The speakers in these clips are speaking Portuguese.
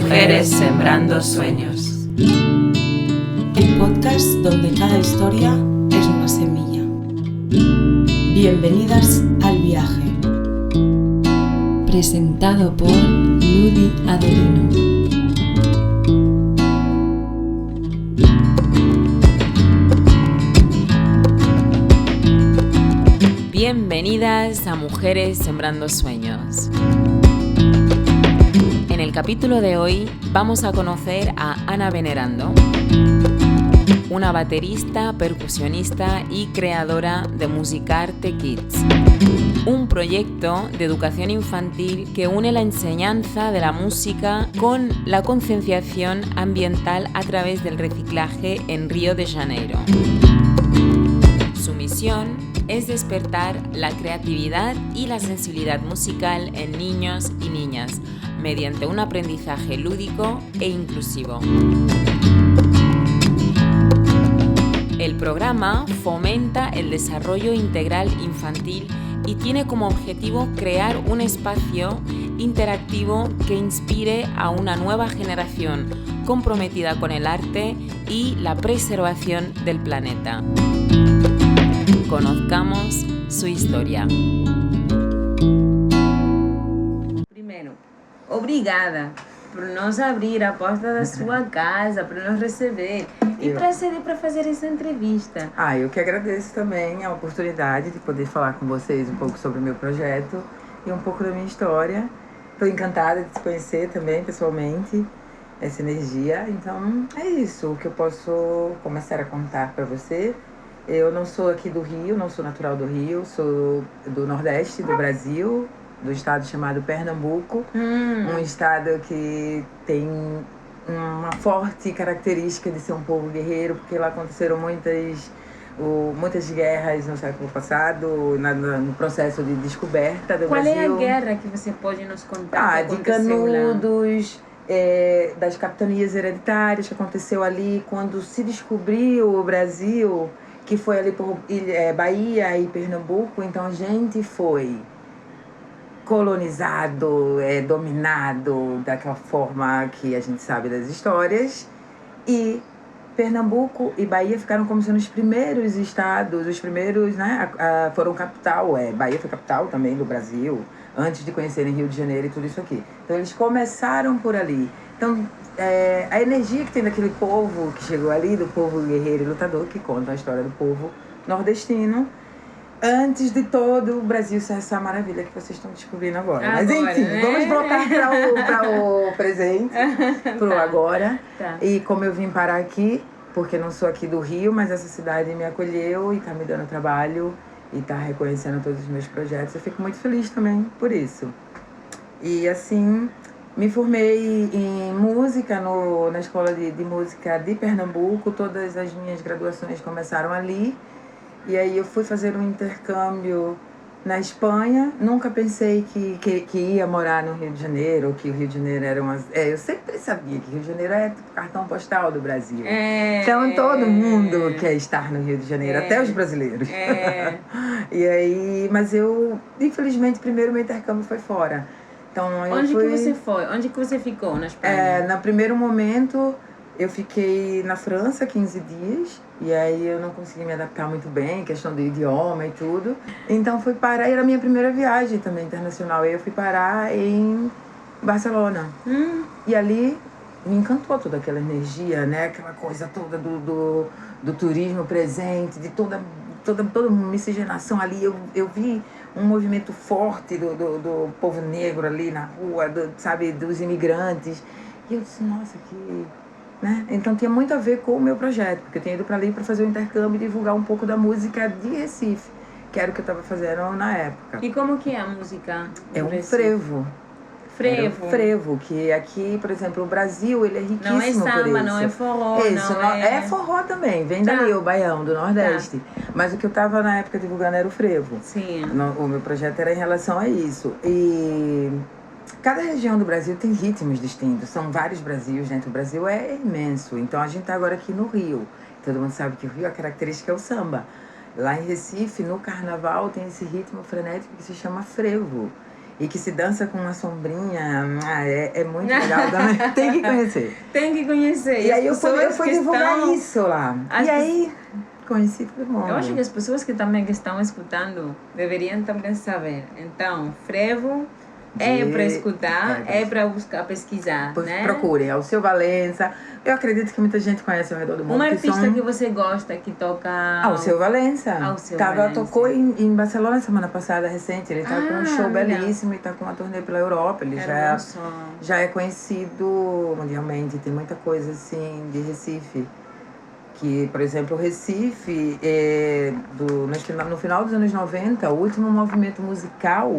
Mujeres sembrando sueños. El podcast donde cada historia es una semilla. Bienvenidas al viaje. Presentado por Ludi Adelino. Bienvenidas a Mujeres Sembrando Sueños. En el capítulo de hoy vamos a conocer a Ana Venerando, una baterista, percusionista y creadora de Musicarte Kids, un proyecto de educación infantil que une la enseñanza de la música con la concienciación ambiental a través del reciclaje en Río de Janeiro. Su misión es despertar la creatividad y la sensibilidad musical en niños y niñas mediante un aprendizaje lúdico e inclusivo. El programa fomenta el desarrollo integral infantil y tiene como objetivo crear un espacio interactivo que inspire a una nueva generación comprometida con el arte y la preservación del planeta. Conozcamos su historia. Primeiro, obrigada por nos abrir a porta da sua casa, por nos receber e para ceder para fazer essa entrevista. Eu que agradeço também a oportunidade de poder falar com vocês um pouco sobre o meu projeto e um pouco da minha história. Estou encantada de te conhecer também pessoalmente, essa energia. Então é isso o que eu posso começar a contar para você. Eu não sou aqui do Rio, não sou natural do Rio, sou do Nordeste do Brasil, do estado chamado Pernambuco, um estado que tem uma forte característica de ser um povo guerreiro, porque lá aconteceram muitas guerras no século passado, no processo de descoberta do Brasil. Qual é a guerra que você pode nos contar? De Canudos, das capitanias hereditárias que aconteceu ali quando se descobriu o Brasil, que foi ali por Bahia e Pernambuco. Então a gente foi colonizado, dominado daquela forma que a gente sabe das histórias, e Pernambuco e Bahia ficaram como sendo os primeiros estados, os primeiros, né, foram capital, Bahia foi capital também do Brasil, antes de conhecerem Rio de Janeiro e tudo isso aqui. Então eles começaram por ali. Então a energia que tem daquele povo que chegou ali, do povo guerreiro e lutador, que conta a história do povo nordestino, antes de todo o Brasil ser essa maravilha que vocês estão descobrindo agora. Mas enfim, né? Vamos voltar para o presente, para o agora. Tá. E como eu vim parar aqui, porque não sou aqui do Rio, mas essa cidade me acolheu e está me dando trabalho e está reconhecendo todos os meus projetos. Eu fico muito feliz também por isso. E assim, me formei em música na Escola de Música de Pernambuco. Todas as minhas graduações começaram ali. E aí eu fui fazer um intercâmbio na Espanha. Nunca pensei que ia morar no Rio de Janeiro, que o Rio de Janeiro era eu sempre sabia que o Rio de Janeiro é o cartão postal do Brasil. Então todo mundo quer estar no Rio de Janeiro, até os brasileiros. E aí, mas eu, infelizmente, primeiro meu intercâmbio foi fora. Então, Onde que você foi? Onde que você ficou na Espanha? No primeiro momento, eu fiquei na França 15 dias. E aí eu não consegui me adaptar muito bem, questão do idioma e tudo. Então fui parar, era a minha primeira viagem também internacional. E eu fui parar em Barcelona. E ali me encantou toda aquela energia, né? Aquela coisa toda do turismo presente, de toda miscigenação ali. Eu vi um movimento forte do povo negro ali na rua, dos imigrantes. E eu disse, nossa, que... Né? Então tinha muito a ver com o meu projeto, porque eu tinha ido para ali para fazer o intercâmbio e divulgar um pouco da música de Recife, que era o que eu estava fazendo na época. E como que é a música? É um frevo. Frevo? Frevo, que aqui, por exemplo, o Brasil, ele é riquíssimo por isso. Não é samba, não é forró, É forró também, vem dali, o baião do Nordeste. Mas o que eu estava na época divulgando era o frevo. Sim. O meu projeto era em relação a isso. E cada região do Brasil tem ritmos distintos, são vários Brasils, né? O Brasil é imenso, então a gente está agora aqui no Rio. Todo mundo sabe que o Rio, a característica é o samba. Lá em Recife, no carnaval, tem esse ritmo frenético que se chama frevo. E que se dança com uma sombrinha. É muito legal também. Tem que conhecer. Tem que conhecer. E aí eu fui divulgar isso lá. E aí, conheci todo mundo. Eu acho que as pessoas que também estão escutando deveriam também saber. Então, frevo é para escutar, é para buscar, pesquisar, né? Procurem, Alceu Valença. Eu acredito que muita gente conhece ao redor do mundo. Uma artista que você gosta, que toca... Alceu Valença. Valença. Tocou em Barcelona semana passada, recente. Ele tá com um show belíssimo e tá com uma turnê pela Europa. Ele já é conhecido mundialmente. Tem muita coisa, assim, de Recife. Que, por exemplo, o Recife, no final dos anos 90, o último movimento musical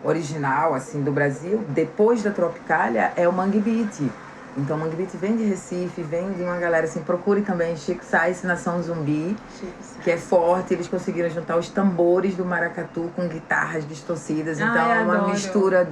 original, assim, do Brasil, depois da Tropicália, é o Mangue Beat. Então, o Mangue Beat vem de Recife, vem de uma galera, assim, procure também Chico Sainz, Nação Zumbi, que é forte. Eles conseguiram juntar os tambores do maracatu com guitarras distorcidas. Então, é uma mistura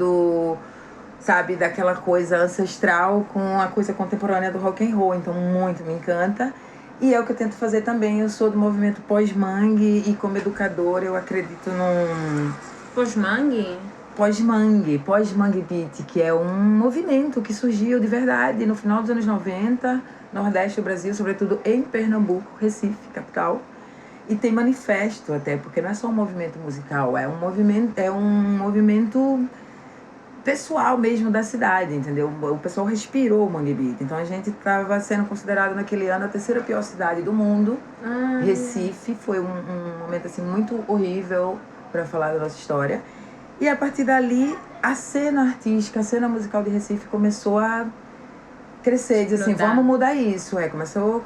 sabe, daquela coisa ancestral com a coisa contemporânea do rock and roll. Então, muito me encanta. E é o que eu tento fazer também. Eu sou do movimento pós-mangue e como educadora eu acredito num... Pós-mangue? Pós-mangue beat, que é um movimento que surgiu de verdade no final dos anos 90, Nordeste do Brasil, sobretudo em Pernambuco, Recife, capital. E tem manifesto até, porque não é só um movimento musical, é um movimento pessoal mesmo da cidade, entendeu? O pessoal respirou o Mangue Beat. Então a gente estava sendo considerado naquele ano a terceira pior cidade do mundo. Recife foi um momento assim muito horrível para falar da nossa história. E a partir dali, a cena artística, a cena musical de Recife começou a crescer, dizer assim, vamos mudar isso.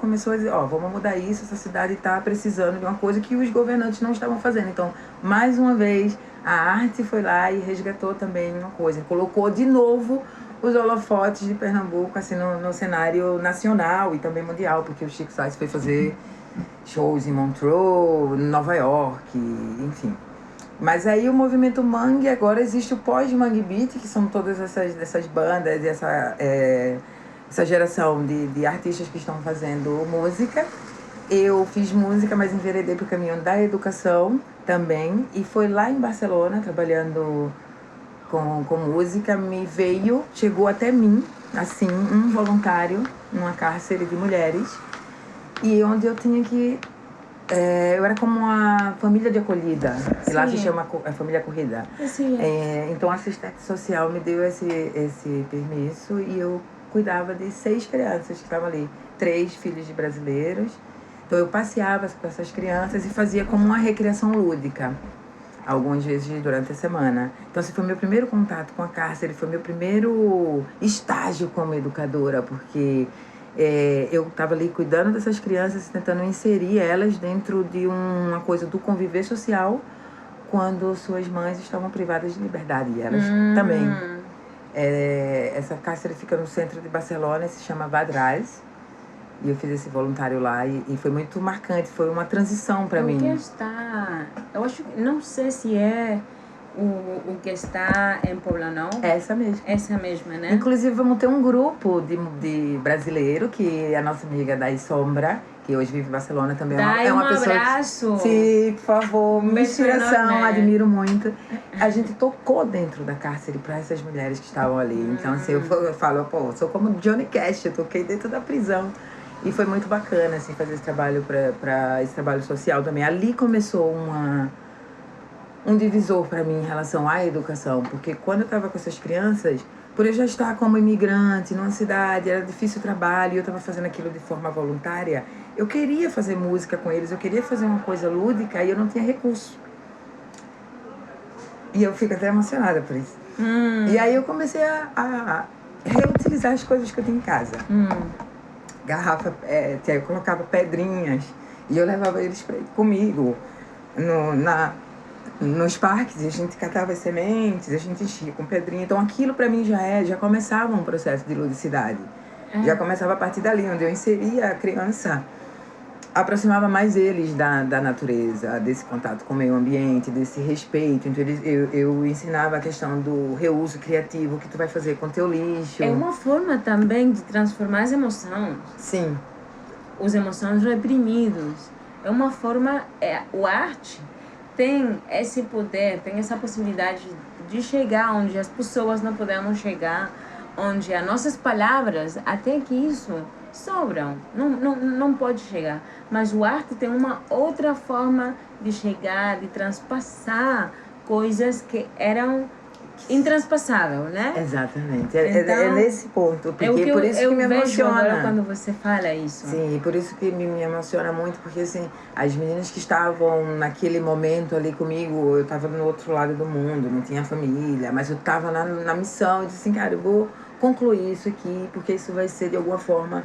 Começou a dizer, vamos mudar isso, essa cidade está precisando de uma coisa que os governantes não estavam fazendo. Então, mais uma vez, a arte foi lá e resgatou também uma coisa. Colocou de novo os holofotes de Pernambuco assim, no cenário nacional e também mundial, porque o Chico Sainz foi fazer shows em Montreux, Nova York, enfim. Mas aí o movimento Mangue, agora existe o pós-Mangue Beat, que são todas essas bandas, essa geração de artistas que estão fazendo música. Eu fiz música, mas enveredei para o caminho da educação também. E foi lá em Barcelona, trabalhando com música, chegou até mim, assim, um voluntário numa cárcere de mulheres. E onde eu tinha que... eu era como uma família de acolhida, que lá se chama família acolhida. Então a assistente social me deu esse permisso e eu cuidava de 6 crianças que estavam ali, 3 filhos de brasileiros. Então eu passeava com essas crianças e fazia como uma recreação lúdica, algumas vezes durante a semana. Então esse foi meu primeiro contato com a cárcere, foi meu primeiro estágio como educadora, porque... eu estava ali cuidando dessas crianças, tentando inserir elas dentro de uma coisa do conviver social quando suas mães estavam privadas de liberdade. E elas também. Essa cárcere fica no centro de Barcelona, se chama Vadrás. E eu fiz esse voluntário lá e foi muito marcante, foi uma transição para mim. Eu acho que não sei se é o que está em Poblenou. Essa mesma. Essa mesma, né? Inclusive, vamos ter um grupo de brasileiro, que é a nossa amiga Dai Sombra, que hoje vive em Barcelona também. É uma pessoa abraço! Sim, por favor, uma inspiração, admiro muito. A gente tocou dentro da cárcere para essas mulheres que estavam ali. Então, assim, eu falo, sou como Johnny Cash, eu toquei dentro da prisão. E foi muito bacana, assim, fazer esse trabalho para esse trabalho social também. Ali começou um divisor para mim em relação à educação, porque quando eu estava com essas crianças, por eu já estar como imigrante numa cidade, era difícil o trabalho, e eu estava fazendo aquilo de forma voluntária, eu queria fazer música com eles, eu queria fazer uma coisa lúdica e eu não tinha recurso. E eu fico até emocionada por isso. E aí eu comecei a reutilizar as coisas que eu tinha em casa. Garrafa, eu colocava pedrinhas e eu levava eles comigo nos parques, a gente catava as sementes, a gente enchia com pedrinha. Então aquilo para mim já começava um processo de ludicidade. Já começava a partir dali, onde eu inseria a criança, aproximava mais eles da natureza, desse contato com o meio ambiente, desse respeito. Então eu ensinava a questão do reuso criativo, o que tu vai fazer com o teu lixo. É uma forma também de transformar as emoções. Sim. As emoções reprimidas. É uma forma... o arte tem esse poder, tem essa possibilidade de chegar onde as pessoas não podemos chegar, onde as nossas palavras, até que isso sobram, não pode chegar. Mas o arte tem uma outra forma de chegar, de transpassar coisas que eram intranspasável, né? Exatamente. Então, é nesse ponto, porque por isso que me vejo agora emociona. quando você fala isso. Sim, por isso que me emociona muito, porque assim, as meninas que estavam naquele momento ali comigo, eu estava no outro lado do mundo, não tinha família, mas eu estava na missão, eu disse assim, cara, eu vou concluir isso aqui, porque isso vai ser de alguma forma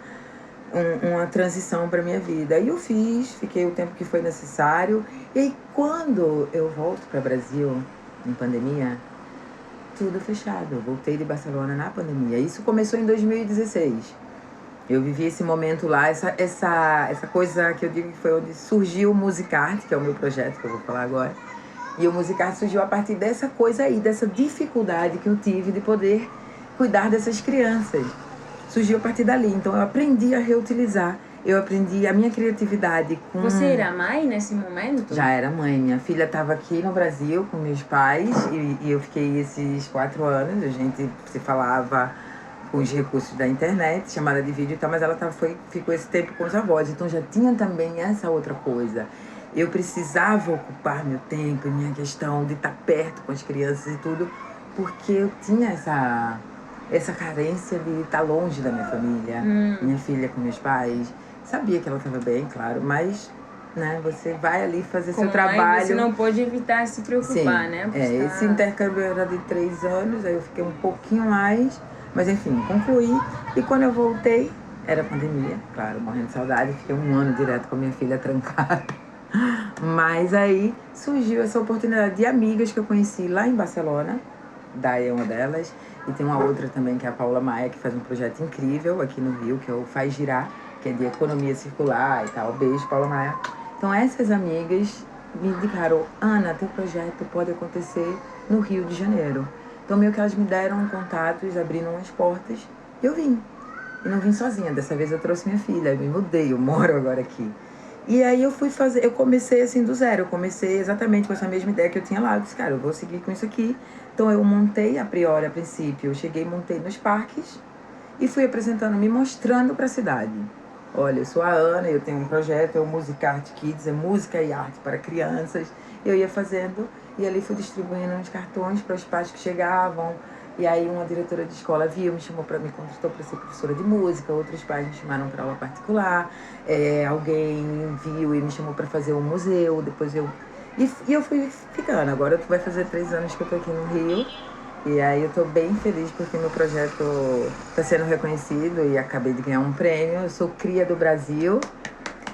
uma transição para minha vida. E eu fiquei o tempo que foi necessário, e aí quando eu volto para o Brasil, em pandemia, tudo fechado. Eu voltei de Barcelona na pandemia. Isso começou em 2016. Eu vivi esse momento lá, essa coisa que eu digo que foi onde surgiu o Musicart, que é o meu projeto que eu vou falar agora. E o Musicart surgiu a partir dessa coisa aí, dessa dificuldade que eu tive de poder cuidar dessas crianças. Surgiu a partir dali. Então eu aprendi a reutilizar. Eu aprendi a minha criatividade com... Você era mãe nesse momento? Já era mãe. Minha filha estava aqui no Brasil com meus pais e eu fiquei esses 4 anos. A gente se falava com os recursos da internet, chamada de vídeo e tal, mas ela ficou esse tempo com os avós. Então já tinha também essa outra coisa. Eu precisava ocupar meu tempo e minha questão de estar perto com as crianças e tudo, porque eu tinha essa carência de estar longe da minha família. Minha filha com meus pais. Sabia que ela estava bem, claro, mas, né, você vai ali fazer seu trabalho. Você não pode evitar se preocupar, né? Esse intercâmbio era de 3 anos, aí eu fiquei um pouquinho mais, mas enfim, concluí. E quando eu voltei, era pandemia, claro, morrendo de saudade, fiquei 1 ano direto com a minha filha trancada. Mas aí surgiu essa oportunidade de amigas que eu conheci lá em Barcelona, Day é uma delas, e tem uma outra também, que é a Paula Maia, que faz um projeto incrível aqui no Rio, que é o Faz Girar, que é de economia circular e tal. Beijo, Paula Maia. Então essas amigas me indicaram, Ana, teu projeto pode acontecer no Rio de Janeiro. Então meio que elas me deram contatos, abriram as portas e eu vim. E não vim sozinha, dessa vez eu trouxe minha filha, eu me mudei, eu moro agora aqui. E aí eu comecei assim do zero, eu comecei exatamente com essa mesma ideia que eu tinha lá. Eu disse, cara, eu vou seguir com isso aqui. Então eu montei a princípio, eu cheguei e montei nos parques e fui apresentando, me mostrando para a cidade. Olha, eu sou a Ana, eu tenho um projeto, é o Musicart Kids, é música e arte para crianças. Eu ia fazendo e ali fui distribuindo uns cartões para os pais que chegavam. E aí uma diretora de escola viu, me contratou para ser professora de música, outros pais me chamaram para aula particular, alguém viu e me chamou para fazer um museu, depois eu... E eu fui ficando, agora vai fazer 3 anos que eu tô aqui no Rio, e aí eu tô bem feliz porque meu projeto tá sendo reconhecido e acabei de ganhar um prêmio, eu sou cria do Brasil.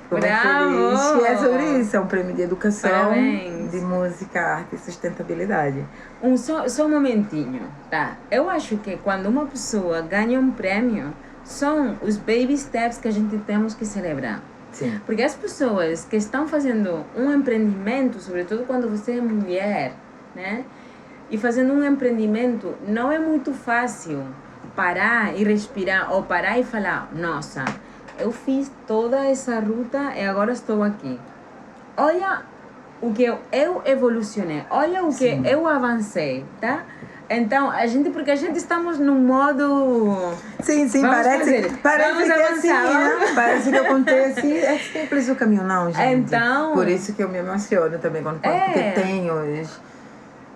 Tô bem feliz. E é sobre isso, é um prêmio de educação, parabéns, de música, arte e sustentabilidade. Só um momentinho, tá? Eu acho que quando uma pessoa ganha um prêmio, são os baby steps que a gente temos que celebrar. Sim. Porque as pessoas que estão fazendo um empreendimento, sobretudo quando você é mulher, né? E fazendo um empreendimento, não é muito fácil parar e respirar, ou parar e falar, nossa, eu fiz toda essa ruta e agora estou aqui. Olha o que eu evolucionei, olha o que eu avancei, tá? Então, porque a gente estamos num modo... Sim, parece que assim, né? Parece que eu contei assim, é simples o caminho, não, gente. Então... Por isso que eu me emociono também quando falo, porque tem os...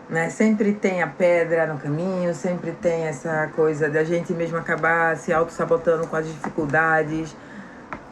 Né? Sempre tem a pedra no caminho, sempre tem essa coisa da gente mesmo acabar se auto-sabotando com as dificuldades.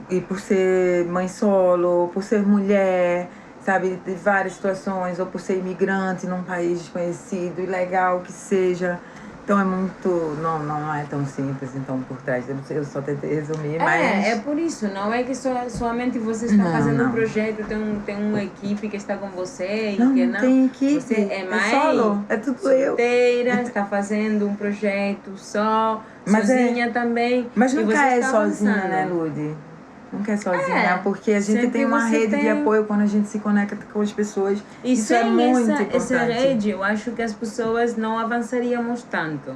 E por ser mãe solo, por ser mulher, sabe, de várias situações, ou por ser imigrante num país desconhecido, ilegal que seja. Então é muito... Não é tão simples, então, por trás. Eu só tentei resumir, mas... É por isso, não é que somente você está fazendo um projeto, tem uma equipe que está com você e que não. Tem equipe, você é mãe, solo, é tudo solteira, está fazendo um projeto sozinha também. Mas nunca é sozinha, avançando. né, Ludi? Nunca é sozinha, porque a gente tem uma rede de apoio quando a gente se conecta com as pessoas. E isso sem é muito importante. essa rede, eu acho que as pessoas não avançaríamos tanto.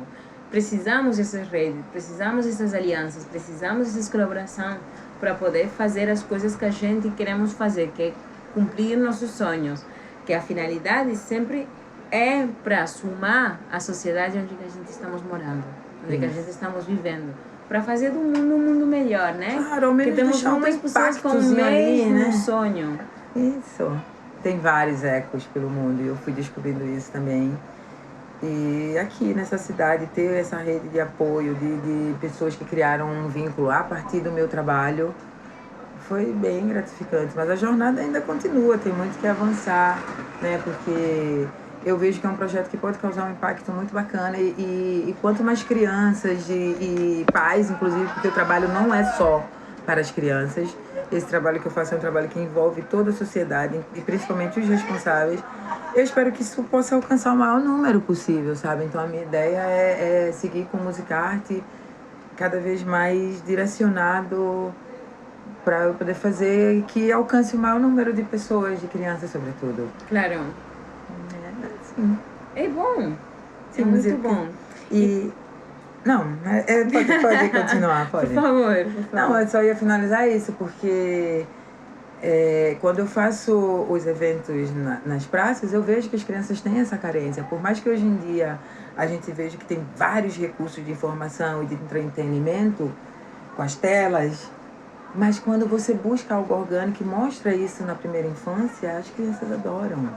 Precisamos dessas redes, precisamos dessas alianças, precisamos dessas colaborações, para poder fazer as coisas que a gente queremos fazer, que é cumprir nossos sonhos, que a finalidade sempre é para somar a sociedade onde a gente estamos morando, onde a gente estamos vivendo, para fazer do mundo um mundo melhor, né? Claro, ao menos que temos deixar muitas pessoas com o impactozinho ali, mesmo né? sonho. Isso. Tem vários ecos pelo mundo e eu fui descobrindo isso também. E aqui nessa cidade, ter essa rede de apoio, de pessoas que criaram um vínculo a partir do meu trabalho, foi bem gratificante. Mas a jornada ainda continua, tem muito que avançar, né? Porque eu vejo que é um projeto que pode causar um impacto muito bacana. E quanto mais crianças e pais, inclusive, porque o trabalho não é só para as crianças. Esse trabalho que eu faço é um trabalho que envolve toda a sociedade e principalmente os responsáveis. Eu espero que isso possa alcançar o maior número possível, sabe? Então a minha ideia é seguir com Musicarte cada vez mais direcionado para eu poder fazer que alcance o maior número de pessoas, de crianças sobretudo. Claro. Sim. É bom. Sim, é muito bom. E... Não, pode continuar, pode. Por favor. Não, eu só ia finalizar isso, porque quando eu faço os eventos nas praças, eu vejo que as crianças têm essa carência. Por mais que hoje em dia a gente veja que tem vários recursos de informação e de entretenimento com as telas, mas quando você busca algo orgânico e mostra isso na primeira infância, as crianças adoram.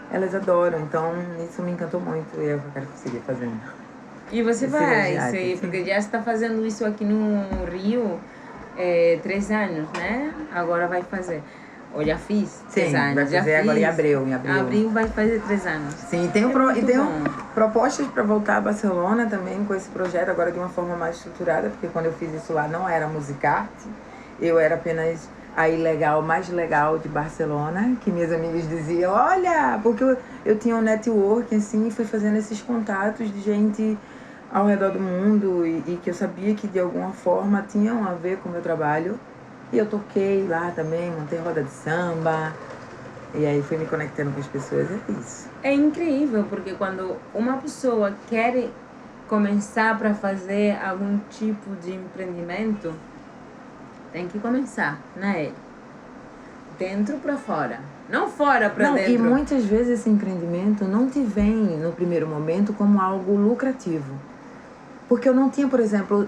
Elas adoram, então isso me encantou muito e é o que eu quero seguir fazendo. E você vai, porque já está fazendo isso aqui no Rio 3 anos, né? Agora vai fazer. Ou já fiz 3 anos. Vai fazer agora em abril. Abril vai fazer 3 anos. Sim, tenho propostas para voltar a Barcelona também com esse projeto, agora de uma forma mais estruturada, porque quando eu fiz isso lá não era Musicarte, eu era apenas a ilegal, mais legal de Barcelona, que minhas amigas diziam, olha, porque eu tinha um network assim, e fui fazendo esses contatos de gente ao redor do mundo e que eu sabia que de alguma forma tinham a ver com o meu trabalho. E eu toquei lá também, montei roda de samba, e aí fui me conectando com as pessoas, é isso. É incrível, porque quando uma pessoa quer começar para fazer algum tipo de empreendimento, tem que começar, né? Dentro para fora, não fora para dentro. E muitas vezes esse empreendimento não te vem no primeiro momento como algo lucrativo. Porque eu não tinha, por exemplo,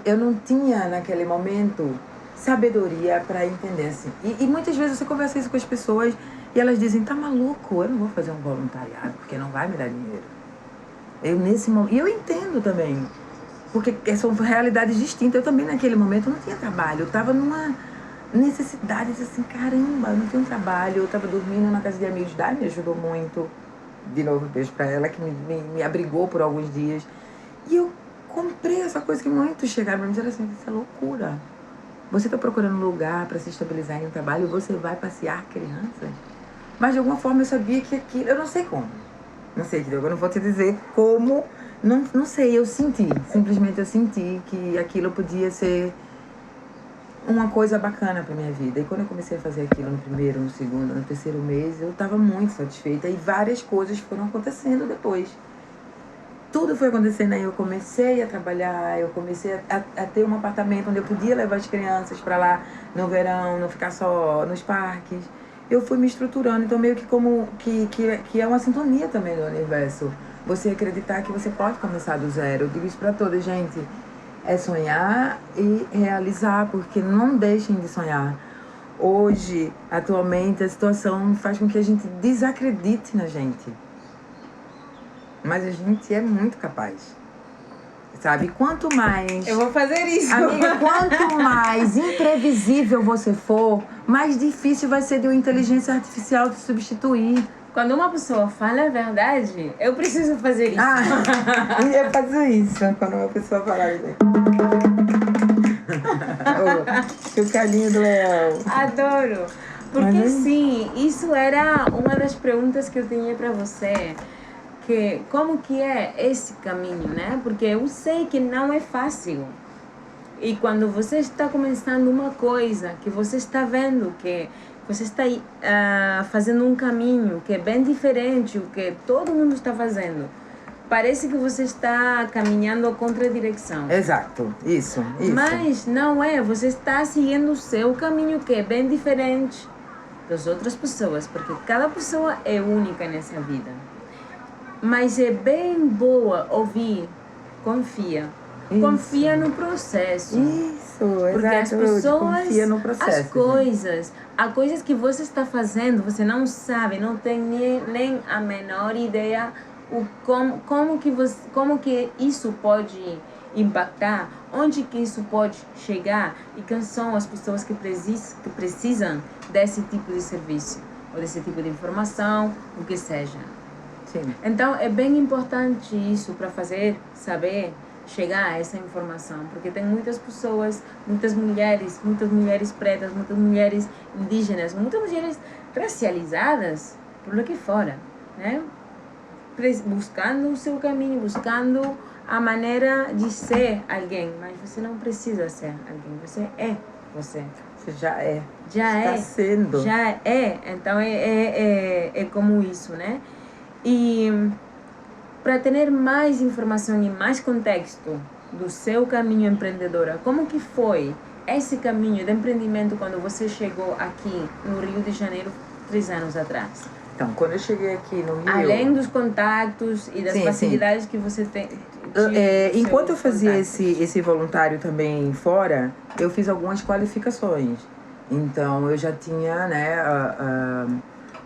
naquele momento sabedoria para entender assim. E muitas vezes você conversa isso com as pessoas e elas dizem, tá maluco, eu não vou fazer um voluntariado porque não vai me dar dinheiro. E eu entendo também, porque são realidades distintas. Eu também naquele momento não tinha trabalho, eu estava numa necessidade assim, caramba, eu não tenho trabalho, eu estava dormindo na casa de amigos, me ajudou muito. De novo, um beijo para ela, que me abrigou por alguns dias. E eu comprei essa coisa que muitos chegaram para mim e disseram assim, isso é loucura. Você está procurando um lugar para se estabilizar em um trabalho e você vai passear crianças? Mas de alguma forma eu sabia que aquilo... Eu não sei como. Não sei, entendeu? Eu não vou te dizer como... Não sei, eu senti. Simplesmente eu senti que aquilo podia ser uma coisa bacana para minha vida. E quando eu comecei a fazer aquilo no primeiro, no segundo, no terceiro mês, eu estava muito satisfeita. E várias coisas foram acontecendo depois. Tudo foi acontecendo, aí eu comecei a trabalhar, eu comecei a ter um apartamento onde eu podia levar as crianças para lá no verão, não ficar só nos parques. Eu fui me estruturando, então meio que como que é uma sintonia também do universo. Você acreditar que você pode começar do zero. Eu digo isso para toda gente. É sonhar e realizar, porque não deixem de sonhar. Hoje, atualmente, a situação faz com que a gente desacredite na gente. Mas a gente é muito capaz, sabe? Quanto mais... Eu vou fazer isso. Amiga, quanto mais imprevisível você for, mais difícil vai ser de uma inteligência artificial te substituir. Quando uma pessoa fala a verdade, eu preciso fazer isso. Eu faço isso quando uma pessoa fala isso. O carinho do leão. Adoro. Porque sim, isso era uma das perguntas que eu tinha para você. Que como que é esse caminho, né? Porque eu sei que não é fácil. E quando você está começando uma coisa, que você está vendo que você está fazendo um caminho que é bem diferente do que todo mundo está fazendo, parece que você está caminhando contra a direção. Exato, isso. Mas não é, você está seguindo o seu caminho, que é bem diferente das outras pessoas, porque cada pessoa é única nessa vida. Mas é bem boa ouvir, confia. Isso. Confia no processo. Isso, porque exato. as pessoas, Confia no processo. as coisas, há coisas que você está fazendo, você não sabe, não tem nem a menor ideia como que isso pode impactar, onde que isso pode chegar e quem são as pessoas que precisam desse tipo de serviço ou desse tipo de informação, o que seja. Sim. Então é bem importante isso para saber chegar a essa informação, porque tem muitas pessoas, muitas mulheres pretas, muitas mulheres indígenas, muitas mulheres racializadas por aqui fora, né? Buscando o seu caminho, buscando a maneira de ser alguém, mas você não precisa ser alguém, você é você. Você já é. Já está é. sendo. Já é. Então é como isso, né? E para ter mais informação e mais contexto do seu caminho empreendedora, como que foi esse caminho de empreendimento quando você chegou aqui no Rio de Janeiro 3 anos atrás? Então, quando eu cheguei aqui no Rio... Além dos contatos e das facilidades que você tem... enquanto eu fazia esse voluntário também fora, eu fiz algumas qualificações. Então, eu já tinha, né...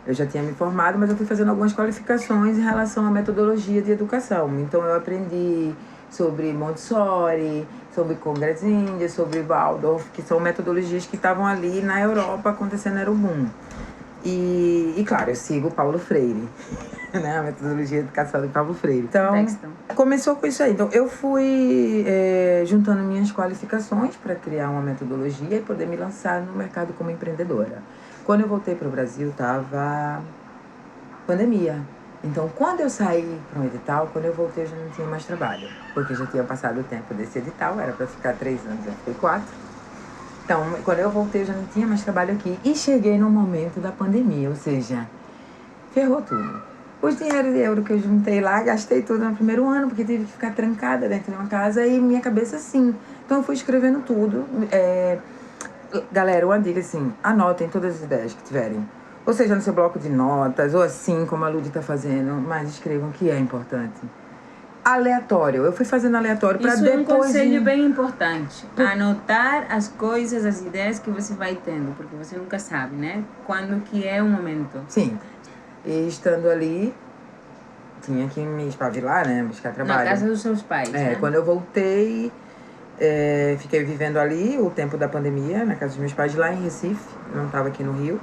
eu já tinha me formado, mas eu fui fazendo algumas qualificações em relação à metodologia de educação. Então, eu aprendi sobre Montessori, sobre Congress Índia, sobre Waldorf, que são metodologias que estavam ali na Europa acontecendo, era o boom. E claro, eu sigo Paulo Freire, né? A metodologia de educação de Paulo Freire. Então, começou com isso aí. Então, eu fui juntando minhas qualificações para criar uma metodologia e poder me lançar no mercado como empreendedora. Quando eu voltei para o Brasil, estava pandemia. Então, quando eu saí para um edital, quando eu voltei, eu já não tinha mais trabalho. Porque já tinha passado o tempo desse edital, era para ficar 3 anos, eu fiquei 4. Então, quando eu voltei, eu já não tinha mais trabalho aqui. E cheguei no momento da pandemia, ou seja, ferrou tudo. Os dinheiros de euro que eu juntei lá, gastei tudo no primeiro ano, porque tive que ficar trancada dentro de uma casa e minha cabeça assim. Então, eu fui escrevendo tudo. Galera, uma dica assim, anotem todas as ideias que tiverem. Ou seja, no seu bloco de notas, ou assim, como a Ludi está fazendo, mas escrevam o que é importante. Aleatório. Eu fui fazendo aleatório para depois... Isso é um conselho bem importante. Anotar as coisas, as ideias que você vai tendo, porque você nunca sabe, né? Quando que é o momento. Sim. E estando ali, tinha que me espavilar, né? Buscar trabalho. Na casa dos seus pais, né? Quando eu voltei, fiquei vivendo ali o tempo da pandemia, na casa dos meus pais, lá em Recife. Não estava aqui no Rio.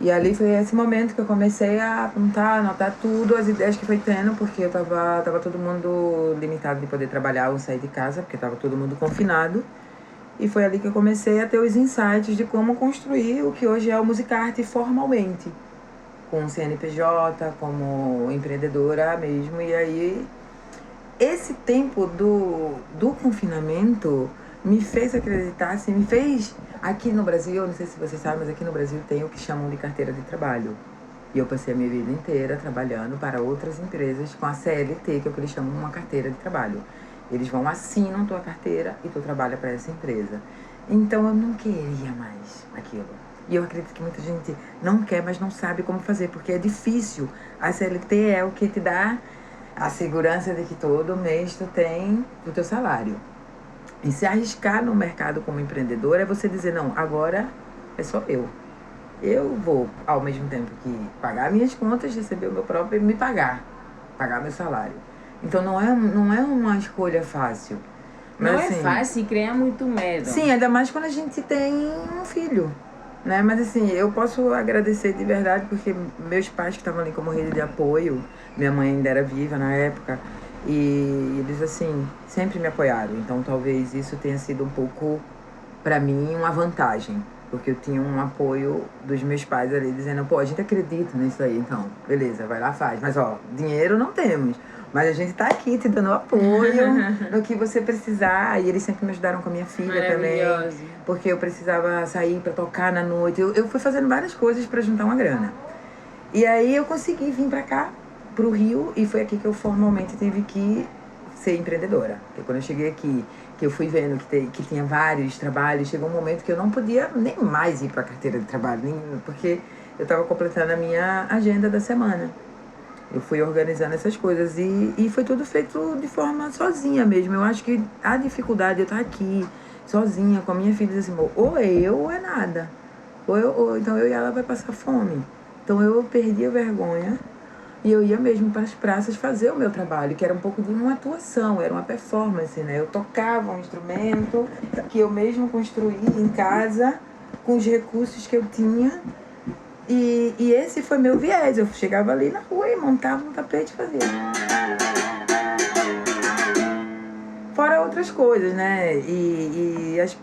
E ali foi esse momento que eu comecei a apontar, anotar tudo, as ideias que foi tendo, porque eu tava todo mundo limitado de poder trabalhar ou sair de casa, porque tava todo mundo confinado. E foi ali que eu comecei a ter os insights de como construir o que hoje é o Musicarte formalmente. Com CNPJ, como empreendedora mesmo. E aí, esse tempo do confinamento me fez acreditar, assim, me fez... Aqui no Brasil, não sei se vocês sabem, mas aqui no Brasil tem o que chamam de carteira de trabalho. E eu passei a minha vida inteira trabalhando para outras empresas com a CLT, que é o que eles chamam de uma carteira de trabalho. Eles assinam tua carteira e tu trabalha para essa empresa. Então eu não queria mais aquilo. E eu acredito que muita gente não quer, mas não sabe como fazer, porque é difícil. A CLT é o que te dá a segurança de que todo mês tu tem o teu salário. E se arriscar no mercado como empreendedor é você dizer, não, agora é só eu. Eu vou, ao mesmo tempo que pagar minhas contas, receber o meu próprio e me pagar meu salário. Então não é uma escolha fácil. Mas, não assim, é fácil e cria muito medo. Sim, ainda mais quando a gente tem um filho. Né? Mas assim, eu posso agradecer de verdade, porque meus pais que estavam ali como rede de apoio, minha mãe ainda era viva na época, e eles, assim, sempre me apoiaram. Então, talvez isso tenha sido um pouco, pra mim, uma vantagem. Porque eu tinha um apoio dos meus pais ali, dizendo, pô, a gente acredita nisso aí, então, beleza, vai lá, faz. Mas, ó, dinheiro não temos. Mas a gente tá aqui te dando apoio no que você precisar. E eles sempre me ajudaram com a minha filha também. Porque eu precisava sair pra tocar na noite. Eu fui fazendo várias coisas pra juntar uma grana. E aí eu consegui vir pra cá. pro Rio e foi aqui que eu formalmente tive que ser empreendedora. Porque quando eu cheguei aqui, que eu fui vendo que tinha vários trabalhos, chegou um momento que eu não podia nem mais ir para a carteira de trabalho, porque eu estava completando a minha agenda da semana. Eu fui organizando essas coisas e foi tudo feito de forma sozinha mesmo. Eu acho que a dificuldade de eu estar aqui, sozinha, com a minha filha, assim, ou é eu ou é nada. Ou então eu e ela vai passar fome. Então eu perdi a vergonha e eu ia mesmo para as praças fazer o meu trabalho, que era um pouco de uma atuação, era uma performance, né? Eu tocava um instrumento que eu mesmo construí em casa, com os recursos que eu tinha. E esse foi meu viés. Eu chegava ali na rua e montava um tapete e fazia. Fora outras coisas, né?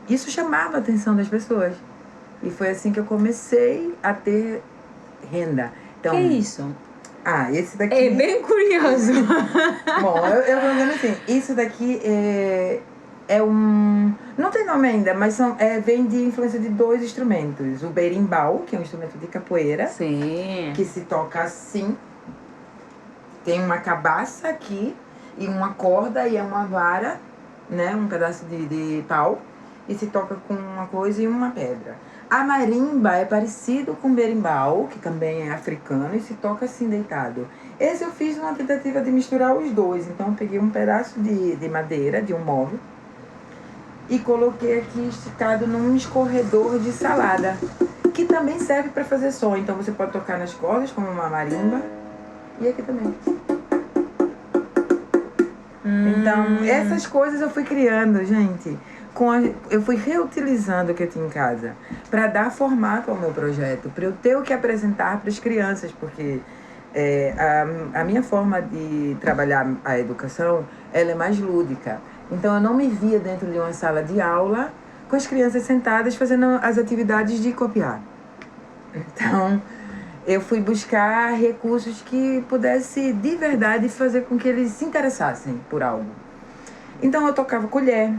Isso chamava a atenção das pessoas. E foi assim que eu comecei a ter renda. Então, que é isso? Esse daqui... É bem curioso. Bom, eu vou dizendo assim, isso daqui é um... Não tem nome ainda, mas vem de influência de 2 instrumentos. O berimbau, que é um instrumento de capoeira. Sim. Que se toca assim. Tem uma cabaça aqui e uma corda e é uma vara, né? Um pedaço de pau. E se toca com uma coisa e uma pedra. A marimba é parecido com o berimbau, que também é africano, e se toca assim deitado. Esse eu fiz uma tentativa de misturar os dois. Então eu peguei um pedaço de madeira, de um móvel, e coloquei aqui esticado num escorredor de salada, que também serve para fazer som. Então você pode tocar nas cordas, como uma marimba, e aqui também. Então, essas coisas eu fui criando, gente. Eu fui reutilizando o que eu tinha em casa para dar formato ao meu projeto, para eu ter o que apresentar para as crianças, porque a minha forma de trabalhar a educação, ela é mais lúdica. Então eu não me via dentro de uma sala de aula com as crianças sentadas fazendo as atividades de copiar. Então eu fui buscar recursos que pudesse de verdade fazer com que eles se interessassem por algo. Então eu tocava colher,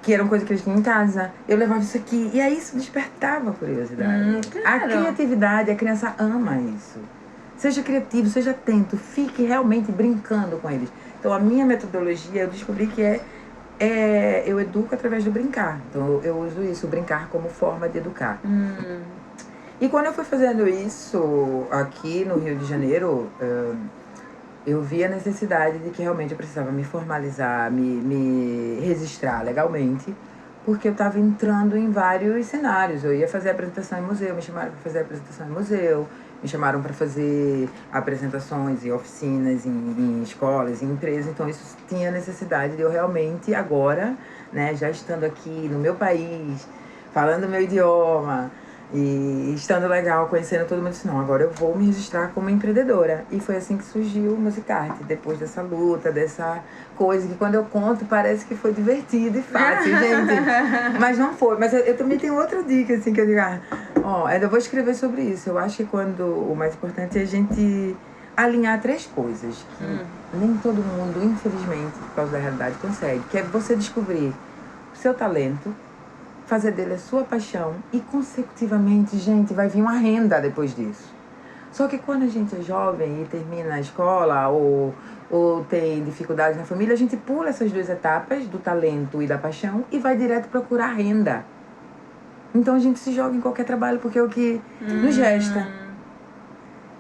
que era uma coisa que eles tinham em casa. Eu levava isso aqui. E aí isso despertava a curiosidade. Claro. A criatividade, a criança ama isso. Seja criativo, seja atento, fique realmente brincando com eles. Então a minha metodologia, eu descobri que eu educo através do brincar. Então eu uso isso, o brincar como forma de educar. E quando eu fui fazendo isso aqui no Rio de Janeiro, eu vi a necessidade de que realmente eu precisava me formalizar, me registrar legalmente, porque eu estava entrando em vários cenários. Eu ia fazer apresentação em museu, me chamaram para fazer apresentação em museu, me chamaram para fazer apresentações e oficinas em escolas, em empresas. Então isso tinha necessidade de eu realmente agora, né, já estando aqui no meu país, falando o meu idioma, e estando legal, conhecendo todo mundo, disse, não, agora eu vou me registrar como empreendedora. E foi assim que surgiu o Musicarte, depois dessa luta, dessa coisa que quando eu conto parece que foi divertido e fácil, gente. Mas não foi. Mas eu também tenho outra dica, assim, que eu digo, eu vou escrever sobre isso. Eu acho que o mais importante é a gente alinhar 3 coisas que nem todo mundo, infelizmente, por causa da realidade, consegue. Que é você descobrir o seu talento, fazer dele a sua paixão e, consecutivamente, gente, vai vir uma renda depois disso. Só que quando a gente é jovem e termina a escola ou tem dificuldades na família, a gente pula essas 2 etapas do talento e da paixão e vai direto procurar renda. Então a gente se joga em qualquer trabalho porque é o que nos resta.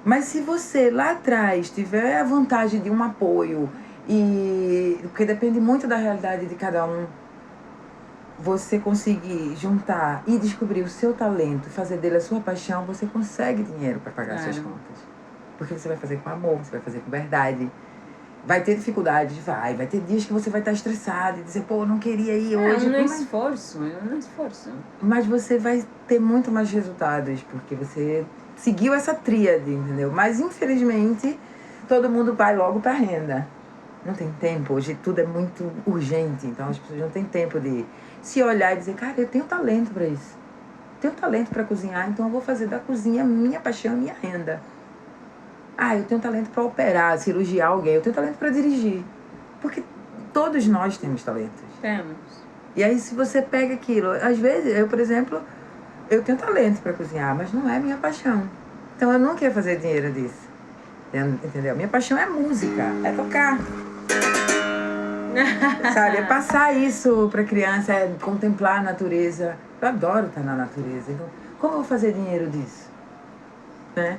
Mas se você lá atrás tiver a vantagem de um apoio, porque depende muito da realidade de cada um, você conseguir juntar e descobrir o seu talento, fazer dele a sua paixão, você consegue dinheiro para pagar suas contas. Porque você vai fazer com amor, você vai fazer com verdade. Vai ter dificuldades, vai ter dias que você vai estar estressado e dizer, eu não queria ir hoje. É um esforço. Mas você vai ter muito mais resultados, porque você seguiu essa tríade, entendeu? Mas, infelizmente, todo mundo vai logo para a renda. Não tem tempo, hoje tudo é muito urgente, então as pessoas não têm tempo de se olhar e dizer, cara, eu tenho talento para isso. Tenho talento para cozinhar, então eu vou fazer da cozinha minha paixão, minha renda. Eu tenho talento para operar, cirurgiar alguém, eu tenho talento para dirigir. Porque todos nós temos talentos. Temos. E aí se você pega aquilo, às vezes, eu, por exemplo, eu tenho talento para cozinhar, mas não é minha paixão. Então eu não quero fazer dinheiro disso. Entendeu? Minha paixão é música, é tocar. Sabe? É passar isso pra criança, é contemplar a natureza. Eu adoro estar na natureza. Então, como eu vou fazer dinheiro disso? Né?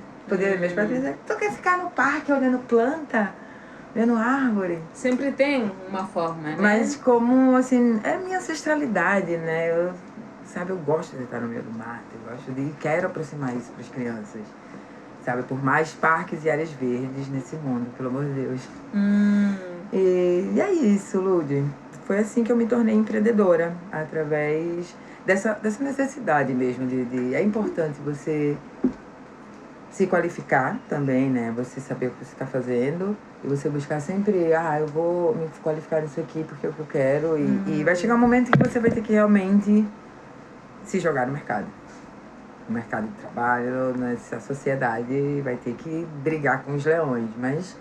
Meus pais dizem, tu quer ficar no parque olhando planta, olhando árvore? Sempre tem uma forma, né? Mas como, assim, é minha ancestralidade, né? Eu gosto de estar no meio do mato, eu gosto de... Quero aproximar isso para as crianças, sabe? Por mais parques e áreas verdes nesse mundo, pelo amor de Deus. E é isso, Lud. Foi assim que eu me tornei empreendedora, através dessa necessidade mesmo é importante você se qualificar também, né? Você saber o que você está fazendo e você buscar sempre, eu vou me qualificar nisso aqui porque é o que eu quero. E vai chegar um momento que você vai ter que realmente se jogar no mercado. No mercado de trabalho, nessa sociedade, vai ter que brigar com os leões. Mas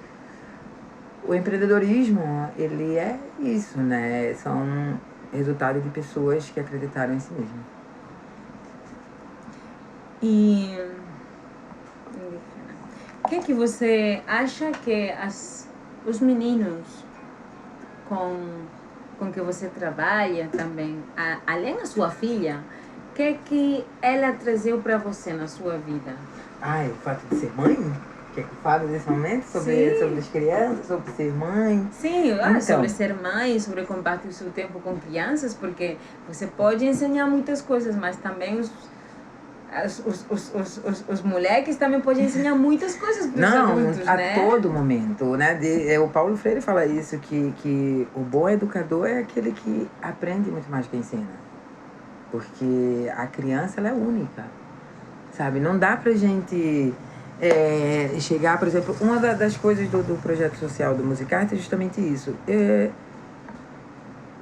o empreendedorismo, ele é isso, né? São resultado de pessoas que acreditaram em si mesmas. E o que você acha que os meninos com que você trabalha também, além da sua filha, o que ela trazeu para você na sua vida? O fato de ser mãe? Que eu falo nesse momento sobre as crianças, sobre ser mãe. Sim, então, sobre ser mãe, sobre compartilhar o seu tempo com crianças, porque você pode ensinar muitas coisas, mas também os moleques também podem ensinar muitas coisas para os adultos, né? A todo momento, né? O Paulo Freire fala isso, que o bom educador é aquele que aprende muito mais que ensina. Porque a criança, ela é única, sabe? Não dá pra gente chegar, por exemplo, uma das coisas do projeto social do Musicarte é justamente isso.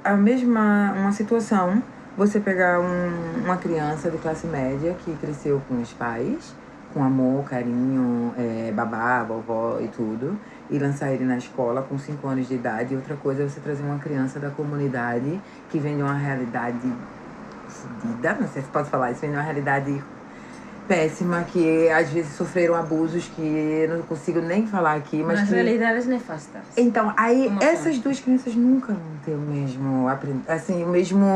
Uma situação, você pegar uma criança de classe média que cresceu com os pais, com amor, carinho, babá, vovó e tudo, e lançar ele na escola com 5 anos de idade. E outra coisa é você trazer uma criança da comunidade que vem de uma realidade fodida, não sei se pode falar isso, vem de uma realidade péssima, que às vezes sofreram abusos que eu não consigo nem falar aqui, mas que... realidades nefastas. Então, aí essas duas crianças nunca vão ter o mesmo, assim, o mesmo...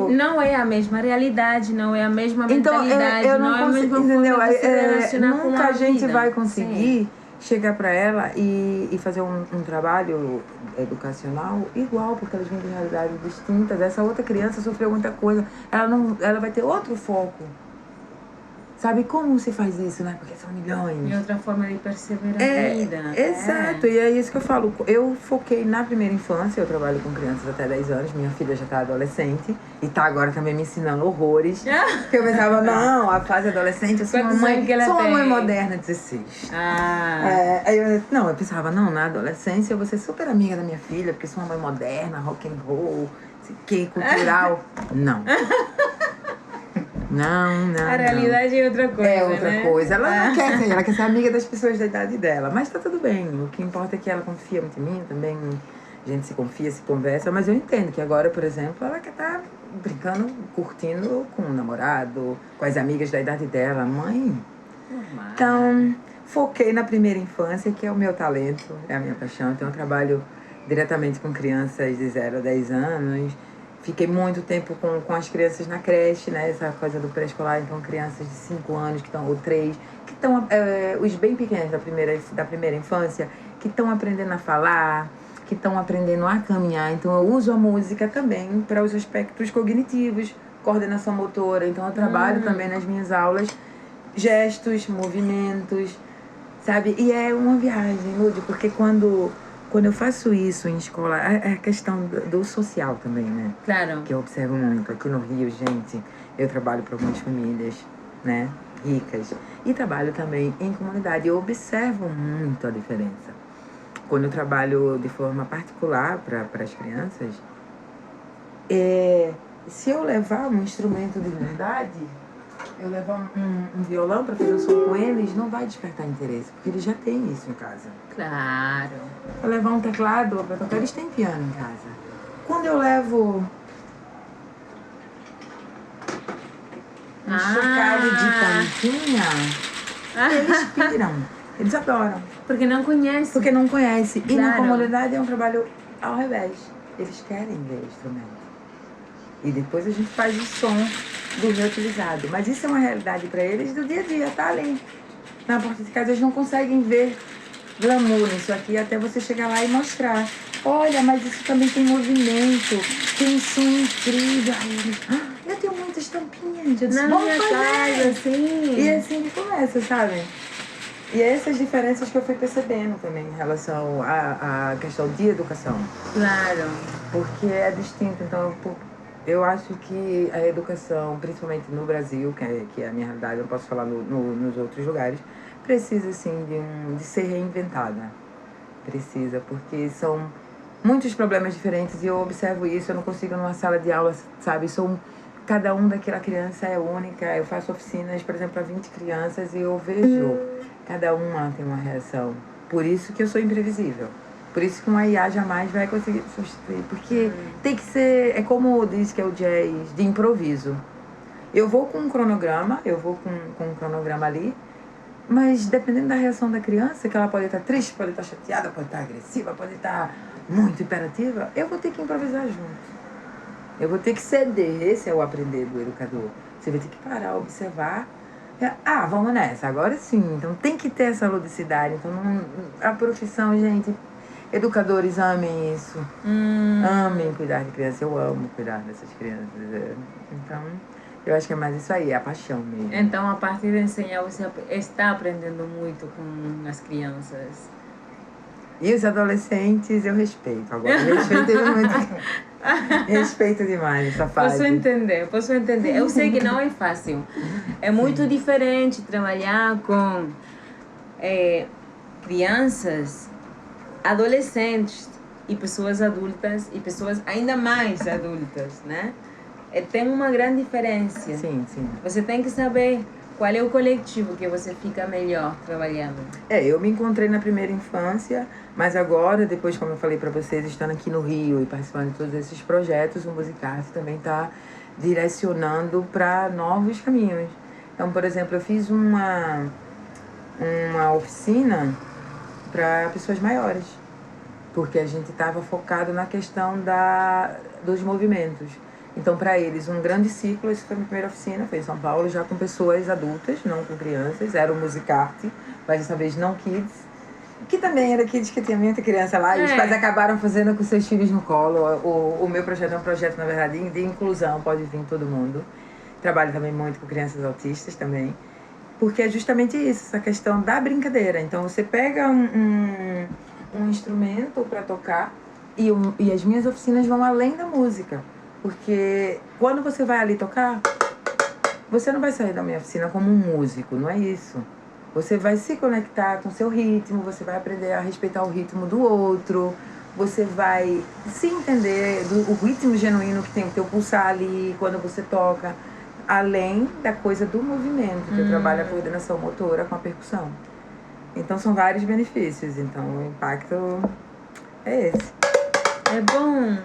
Não é a mesma realidade, não é a mesma mentalidade, eu não é a mesma entendeu? forma de se relacionar com nunca a a gente vida. vai conseguir chegar para ela e fazer um trabalho educacional igual, porque elas vêm de realidades distintas. Essa outra criança sofreu muita coisa, ela vai ter outro foco. Sabe como se faz isso, né? Porque são milhões. E outra forma de perceber a vida. Exato, e é isso que eu falo. Eu foquei na primeira infância, eu trabalho com crianças até 10 anos, minha filha já tá adolescente e tá agora também me ensinando horrores. Porque eu pensava, não, a fase adolescente, eu sou uma mãe moderna, 16. Eu pensava, não, na adolescência eu vou ser super amiga da minha filha, porque sou uma mãe moderna, rock and roll, que cultural. Não. Não. A realidade é outra coisa, É outra né? coisa. Ela não quer ser, ela quer ser amiga das pessoas da idade dela. Mas tá tudo bem. O que importa é que ela confia muito em mim também. A gente se confia, se conversa. Mas eu entendo que agora, por exemplo, ela quer estar brincando, curtindo com o namorado, com as amigas da idade dela. Mãe. Normal. Então, foquei na primeira infância, que é o meu talento, é a minha paixão. Então, eu trabalho diretamente com crianças de 0 a 10 anos. Fiquei muito tempo com as crianças na creche, né? Essa coisa do pré-escolar. Então, crianças de 5 anos, ou 3, que estão, os bem pequenos da primeira infância, que estão aprendendo a falar, que estão aprendendo a caminhar. Então, eu uso a música também para os aspectos cognitivos, coordenação motora. Então, eu trabalho também nas minhas aulas gestos, movimentos, sabe? E é uma viagem, Lud, porque quando eu faço isso em escola, é a questão do social também, né? Claro. Que eu observo muito. Aqui no Rio, gente, eu trabalho para algumas famílias, né? Ricas. E trabalho também em comunidade. Eu observo muito a diferença. Quando eu trabalho de forma particular para as crianças, se eu levar um instrumento de verdade, eu levar um violão para fazer o som com eles, não vai despertar interesse, porque eles já têm isso em casa. Claro. Eu levar um teclado para tocar, eles têm piano em casa. Quando eu levo um chocalho de tampinha, eles piram. Eles adoram. Porque não conhece. Porque não conhece. E na Claro. comunidade é um trabalho ao revés. Eles querem ver o instrumento. E depois a gente faz o som do reutilizado. Mas isso é uma realidade para eles do dia a dia, tá ali. Na porta de casa eles não conseguem ver glamour nisso aqui até você chegar lá e mostrar. Olha, mas isso também tem movimento, tem som incrível. Aí eles, eu tenho muitas tampinhas. Eu disse, Na vamos minha fazer. casa, sim. E assim ele começa, sabe? E é essas diferenças que eu fui percebendo também em relação à questão de educação. Claro. Porque é distinto. Então, eu acho que a educação, principalmente no Brasil, que é a minha realidade, eu não posso falar nos outros lugares, precisa, assim, de ser reinventada. Precisa, porque são muitos problemas diferentes e eu observo isso. Eu não consigo numa sala de aula, sabe? Cada um daquela criança é única. Eu faço oficinas, por exemplo, para 20 crianças e eu vejo cada uma tem uma reação. Por isso que eu sou imprevisível. Por isso que uma IA jamais vai conseguir substituir. Porque tem que ser, é como diz que é o jazz, de improviso. Eu vou com um cronograma, ali, mas dependendo da reação da criança, que ela pode estar triste, pode estar chateada, pode estar agressiva, pode estar muito imperativa, eu vou ter que improvisar junto. Eu vou ter que ceder. Esse é o aprender do educador. Você vai ter que parar, observar. Vamos nessa, agora sim. Então tem que ter essa ludicidade. Então a profissão, gente, educadores, amem isso. Amem cuidar de criança. Eu amo cuidar dessas crianças. Então, eu acho que é mais isso aí, é a paixão mesmo. Então, a partir de ensinar, você está aprendendo muito com as crianças. E os adolescentes eu respeito. Agora eu respeito eles muito. Respeito demais essa fase. Posso entender. Eu sei que não é fácil. É muito diferente trabalhar com crianças, adolescentes e pessoas adultas e pessoas ainda mais adultas, né? Tem uma grande diferença. Sim. Você tem que saber qual é o coletivo que você fica melhor trabalhando. Eu me encontrei na primeira infância, mas agora, depois, como eu falei para vocês, estando aqui no Rio e participando de todos esses projetos, o Musicarte também está direcionando para novos caminhos. Então, por exemplo, eu fiz uma oficina para pessoas maiores, porque a gente estava focado na questão dos movimentos. Então, para eles, um grande ciclo, essa foi a minha primeira oficina, foi em São Paulo, já com pessoas adultas, não com crianças, era o Musicarte, mas dessa vez não Kids, que também era Kids que tinha muita criança lá, e os pais acabaram fazendo com seus filhos no colo. O meu projeto é um projeto, na verdade, de inclusão, pode vir todo mundo. Trabalho também muito com crianças autistas também, porque é justamente isso, essa questão da brincadeira. Então, você pega um instrumento para tocar e as minhas oficinas vão além da música. Porque quando você vai ali tocar, você não vai sair da minha oficina como um músico, não é isso. Você vai se conectar com o seu ritmo, você vai aprender a respeitar o ritmo do outro, você vai se entender o ritmo genuíno que tem o teu pulsar ali quando você toca, além da coisa do movimento, que eu trabalho a coordenação motora com a percussão. Então são vários benefícios, então o impacto é esse. É bom.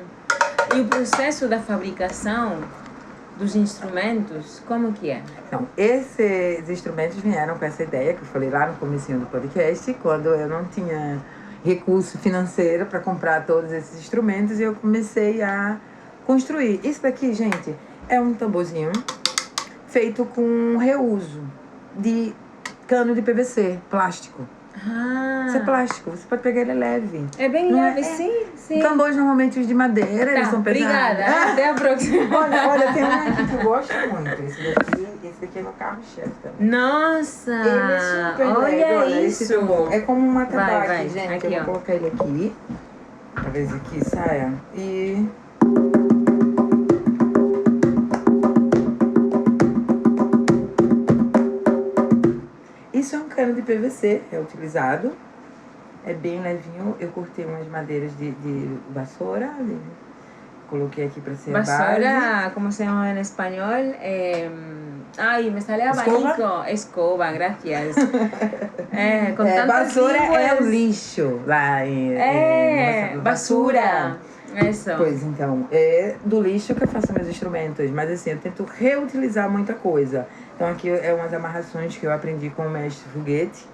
E o processo da fabricação dos instrumentos, como que é? Então, esses instrumentos vieram com essa ideia que eu falei lá no comecinho do podcast, quando eu não tinha recurso financeiro para comprar todos esses instrumentos, e eu comecei a construir. Isso daqui, gente, é um tamborzinho feito com reuso de cano de PVC, plástico. Isso é plástico, você pode pegar ele leve. É bem Não leve, é? sim. Tambores normalmente os de madeira, eles são pesados. Obrigada, até a próxima. Olha, tem um aqui que eu gosto muito. Esse daqui é meu carro-chefe também. Nossa! Ele é super leve, Olha esse isso! tambor. É como um atabaque, Vai, gente. aqui, Eu vou ó. colocar ele aqui. Talvez aqui saia. E... isso é um cano de PVC, é utilizado. É bem levinho. Eu cortei umas madeiras de vassoura. Coloquei aqui para ser a base. Vassoura, como se chama em espanhol? Ay, me sale abanico. Escoba, gracias. Com tantas vassoura é o línguas. lixo lá em... Basura. Isso. Pois então, é do lixo que eu faço meus instrumentos, mas assim, eu tento reutilizar muita coisa. Então aqui é umas amarrações que eu aprendi com o mestre Foguete,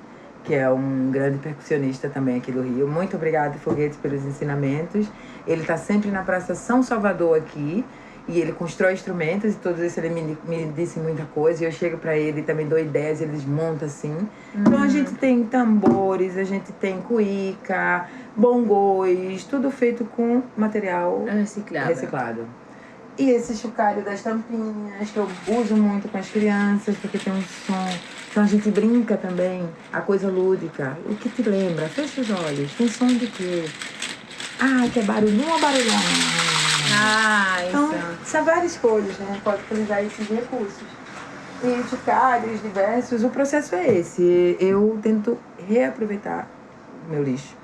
que é um grande percussionista também aqui do Rio. Muito obrigada, Foguete, pelos ensinamentos. Ele está sempre na Praça São Salvador aqui, e ele constrói instrumentos, e todos isso ele me disse muita coisa, e eu chego para ele e também dou ideias, e eles montam assim. Então a gente tem tambores, a gente tem cuíca, bongos, tudo feito com material reciclado. E esse chocalho das tampinhas, que eu uso muito com as crianças, porque tem um som. Então a gente brinca também, a coisa lúdica. O que te lembra? Fecha os olhos. Tem som de quê? Ah, que é barulho ou barulhão? Então, são várias coisas, né? Pode utilizar esses recursos. E chocalhos diversos. O processo é esse. Eu tento reaproveitar o meu lixo.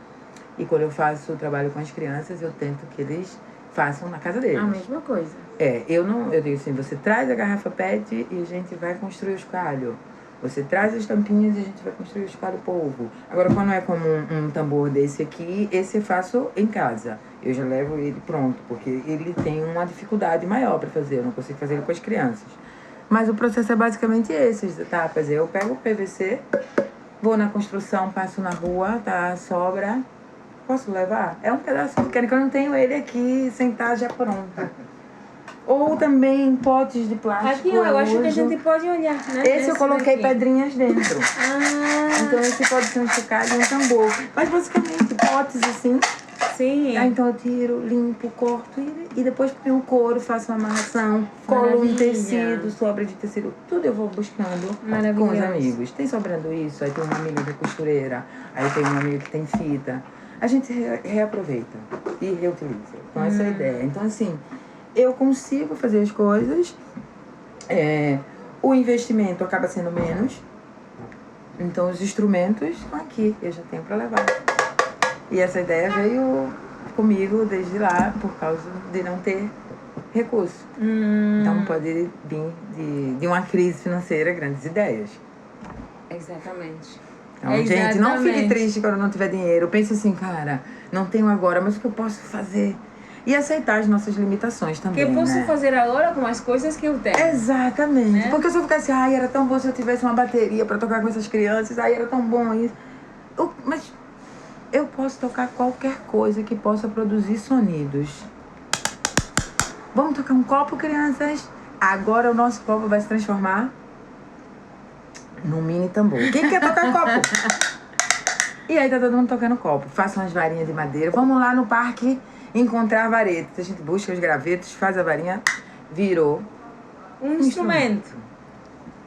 E quando eu faço o trabalho com as crianças, eu tento que eles façam na casa deles. A mesma coisa. Eu digo assim, você traz a garrafa PET e a gente vai construir o chocalho. Você traz as tampinhas e a gente vai construir o chocalho polvo. Agora, quando é como um tambor desse aqui, esse eu faço em casa. Eu já levo ele pronto, porque ele tem uma dificuldade maior para fazer. Eu não consigo fazer ele com as crianças. Mas o processo é basicamente esse, as etapas. Eu pego o PVC, vou na construção, passo na rua, tá? Sobra. Posso levar? É um pedaço pequeno que eu não tenho ele aqui sentado já pronto. Ou também potes de plástico. Aqui, eu acho que a gente pode olhar, né? Esse eu coloquei daqui. pedrinhas dentro. Então esse pode ser um chocalho e um tambor. Mas basicamente potes assim. Sim. Então eu tiro, limpo, corto e depois ponho o couro, faço uma amarração, colo um tecido, sobra de tecido. Tudo eu vou buscando com os amigos. Tem sobrando isso, aí tem uma amiga que é costureira, aí tem uma amiga que tem fita. A gente reaproveita e reutiliza. Então essa é a ideia. Então assim, eu consigo fazer as coisas, o investimento acaba sendo menos, então os instrumentos estão aqui, eu já tenho para levar. E essa ideia veio comigo desde lá, por causa de não ter recurso. Então pode vir de uma crise financeira, grandes ideias. Exatamente. Então, gente, não fique triste quando não tiver dinheiro. Pense assim, cara, não tenho agora, mas o que eu posso fazer? E aceitar as nossas limitações também, O que eu posso né? fazer agora com as coisas que eu tenho? Exatamente. Né? Porque se eu ficasse, era tão bom se eu tivesse uma bateria pra tocar com essas crianças, era tão bom isso. Mas eu posso tocar qualquer coisa que possa produzir sonidos. Vamos tocar um copo, crianças? Agora o nosso copo vai se transformar num mini tambor. Quem quer tocar copo? E aí tá todo mundo tocando copo. Faça umas varinhas de madeira. Vamos lá no parque encontrar varetas. A gente busca os gravetos, faz a varinha, virou Um instrumento.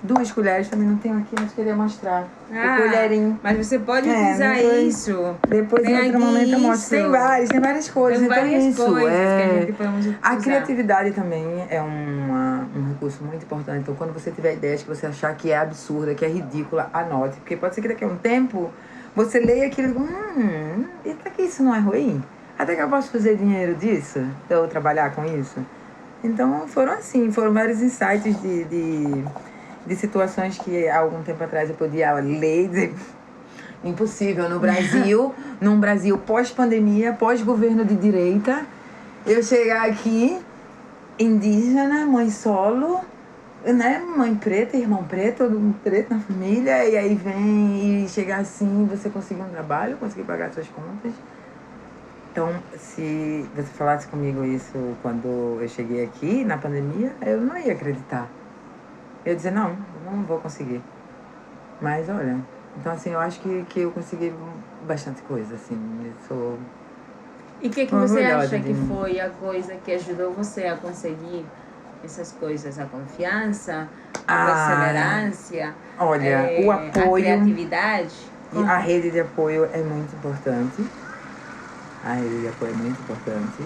2 colheres também não tenho aqui, mas queria mostrar. O colherinho. Mas você pode utilizar isso. Depois em outro momento eu mostro. Tem várias coisas. Tem então várias isso coisas que a gente podemos utilizar. A criatividade também é um recurso muito importante. Então quando você tiver ideias que você achar que é absurda, que é ridícula, anote. Porque pode ser que daqui a um tempo você leia aquilo e diga, e até que isso não é ruim? Até que eu posso fazer dinheiro disso? Eu trabalhar com isso? Então foram vários insights de situações que há algum tempo atrás eu podia ler e dizer, impossível no Brasil, num Brasil pós-pandemia, pós-governo de direita, eu chegar aqui, indígena, mãe solo, né, mãe preta, irmão preto, todo mundo preto na família, e aí vem e chegar assim, você conseguir um trabalho, conseguir pagar suas contas. Então, se você falasse comigo isso quando eu cheguei aqui, na pandemia, eu não ia acreditar. Eu ia dizer, não vou conseguir. Mas, olha, então, assim, eu acho que eu consegui bastante coisa, assim. E o que você acha que foi a coisa que ajudou você a conseguir essas coisas? A confiança, a perseverança, olha, o apoio, a criatividade? E a rede de apoio é muito importante. A rede de apoio é muito importante.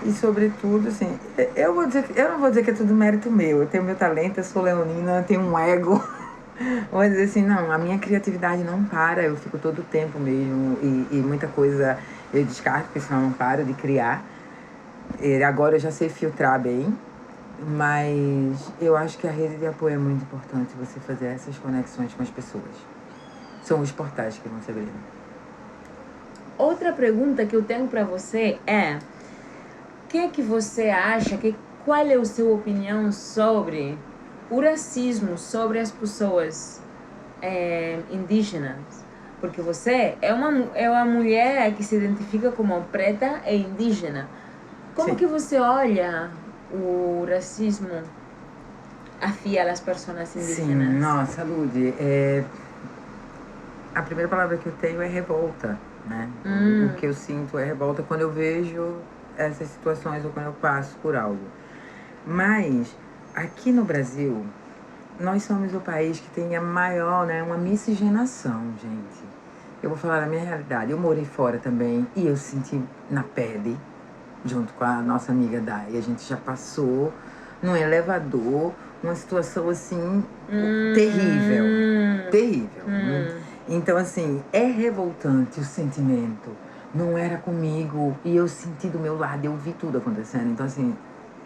E, sobretudo, assim, eu não vou dizer que é tudo mérito meu. Eu tenho meu talento, eu sou leonina, eu tenho um ego. Vou dizer assim, não, a minha criatividade não para, eu fico todo o tempo mesmo. E muita coisa eu descarto, porque senão eu não paro de criar. E agora eu já sei filtrar bem. Mas eu acho que a rede de apoio é muito importante, você fazer essas conexões com as pessoas. São os portais que vão se abrir. Outra pergunta que eu tenho para você é: o que você acha, qual é a sua opinião sobre o racismo, sobre as pessoas indígenas? Porque você é uma mulher que se identifica como preta e indígena. Como Sim. que você olha o racismo hacia as pessoas indígenas? Sim, nossa, Ludi, a primeira palavra que eu tenho é revolta, né? O que eu sinto é revolta quando eu vejo essas situações ou quando eu passo por algo. Mas, aqui no Brasil, nós somos o país que tem a maior, né, uma miscigenação, gente. Eu vou falar da minha realidade. Eu morei fora também e eu senti na pele, junto com a nossa amiga Dai. A gente já passou num elevador, uma situação assim, terrível. Terrível. Então, assim, é revoltante o sentimento. Não era comigo e eu senti do meu lado, eu vi tudo acontecendo. Então, assim,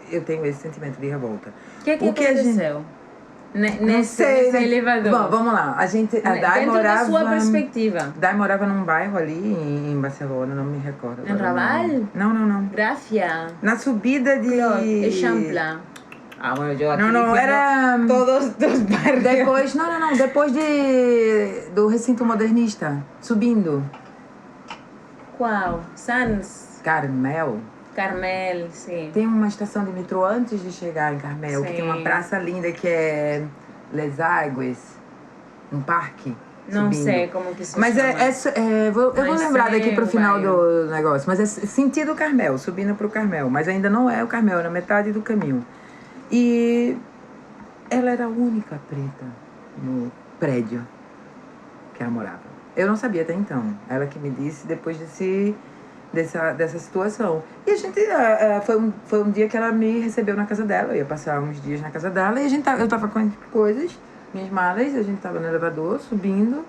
eu tenho esse sentimento de revolta. O que aconteceu? Nesse elevador? Bom, vamos lá. A Dai dentro morava... da sua perspectiva. Dai morava num bairro ali em Barcelona, não me recordo. Em Raval? Não. Grafia. Na subida de... Eixampla. Ah, bueno, yo aquí Não, era... todos os bairros. Depois, não. Depois do recinto modernista, subindo. Qual? Sans? Carmel. Carmel, sim. Tem uma estação de metrô antes de chegar em Carmel, que tem uma praça linda que é Les Aigües, um parque. Não subindo. sei como que se Mas chama. eu vou lembrar daqui pro final bairro. do negócio. Mas é sentido Carmel, subindo pro Carmel. Mas ainda não é o Carmel, é na metade do caminho. E ela era a única preta no prédio que ela morava. Eu não sabia até então. Ela que me disse depois dessa situação. E a gente... foi um dia que ela me recebeu na casa dela. Eu ia passar uns dias na casa dela. E eu tava com as coisas, minhas malas. A gente tava no elevador, subindo.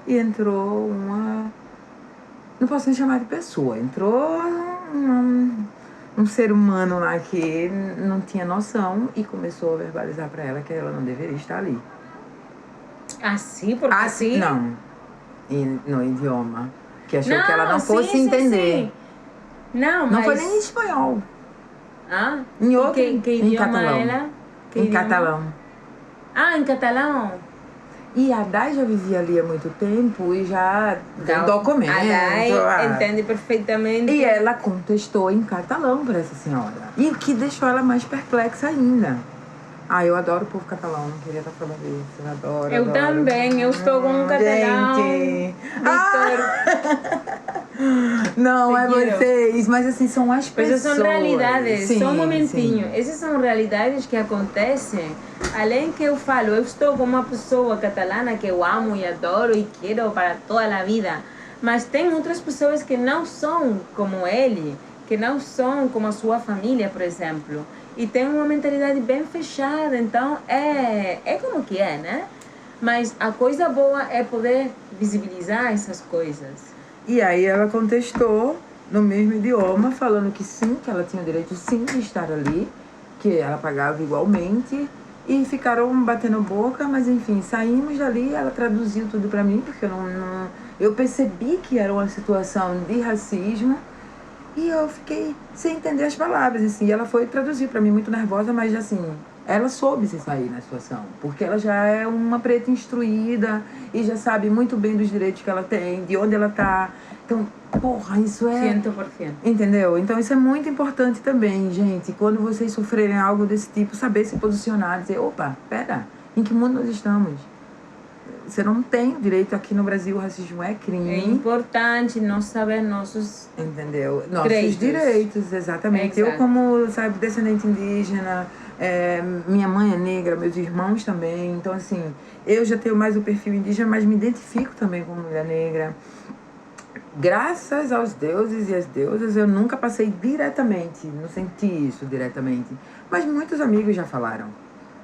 E entrou uma... Não posso nem chamar de pessoa. Entrou um ser humano lá que não tinha noção. E começou a verbalizar pra ela que ela não deveria estar ali. Assim? Porque assim? Não. No idioma. Que achou que ela não fosse entender. Sim. Não, mas... Não foi nem em espanhol. Ah? Em outro, que em idioma catalão. ela? Em catalão. Ah, em catalão? E a Dai já vivia ali há muito tempo e já deu documento. A Dai entende perfeitamente. E ela contestou em catalão para essa senhora. E o que deixou ela mais perplexa ainda. Eu adoro o povo catalão, não queria estar falando isso. Eu adoro. Eu também, eu estou com um catalão. Gente! Victor. Não, é vocês, mas assim, são as pessoas. Mas são realidades, sim, só um momentinho. Sim. Essas são realidades que acontecem. Além que eu falo, eu estou com uma pessoa catalana que eu amo e adoro e quero para toda a vida. Mas tem outras pessoas que não são como ele, que não são como a sua família, por exemplo. E tem uma mentalidade bem fechada, então é como que é, né? Mas a coisa boa é poder visibilizar essas coisas. E aí ela contestou no mesmo idioma, falando que sim, que ela tinha o direito sim de estar ali, que ela pagava igualmente, e ficaram batendo boca, mas enfim, saímos dali, ela traduziu tudo pra mim, porque eu percebi que era uma situação de racismo, e eu fiquei sem entender as palavras, assim, e ela foi traduzir pra mim, muito nervosa, mas assim, ela soube se sair na situação, porque ela já é uma preta instruída e já sabe muito bem dos direitos que ela tem, de onde ela tá. Então, porra, isso é... 100%. Entendeu? Então isso é muito importante também, gente, quando vocês sofrerem algo desse tipo, saber se posicionar, dizer, opa, pera, em que mundo nós estamos? Você não tem direito aqui no Brasil, o racismo é crime. É importante nós saber nossos... Entendeu? Nossos direitos, exatamente. Exato. Eu como, sabe, descendente indígena, minha mãe é negra, meus irmãos também. Então, assim, eu já tenho mais o perfil indígena, mas me identifico também como mulher negra. Graças aos deuses e às deusas, eu nunca passei diretamente, não senti isso diretamente. Mas muitos amigos já falaram.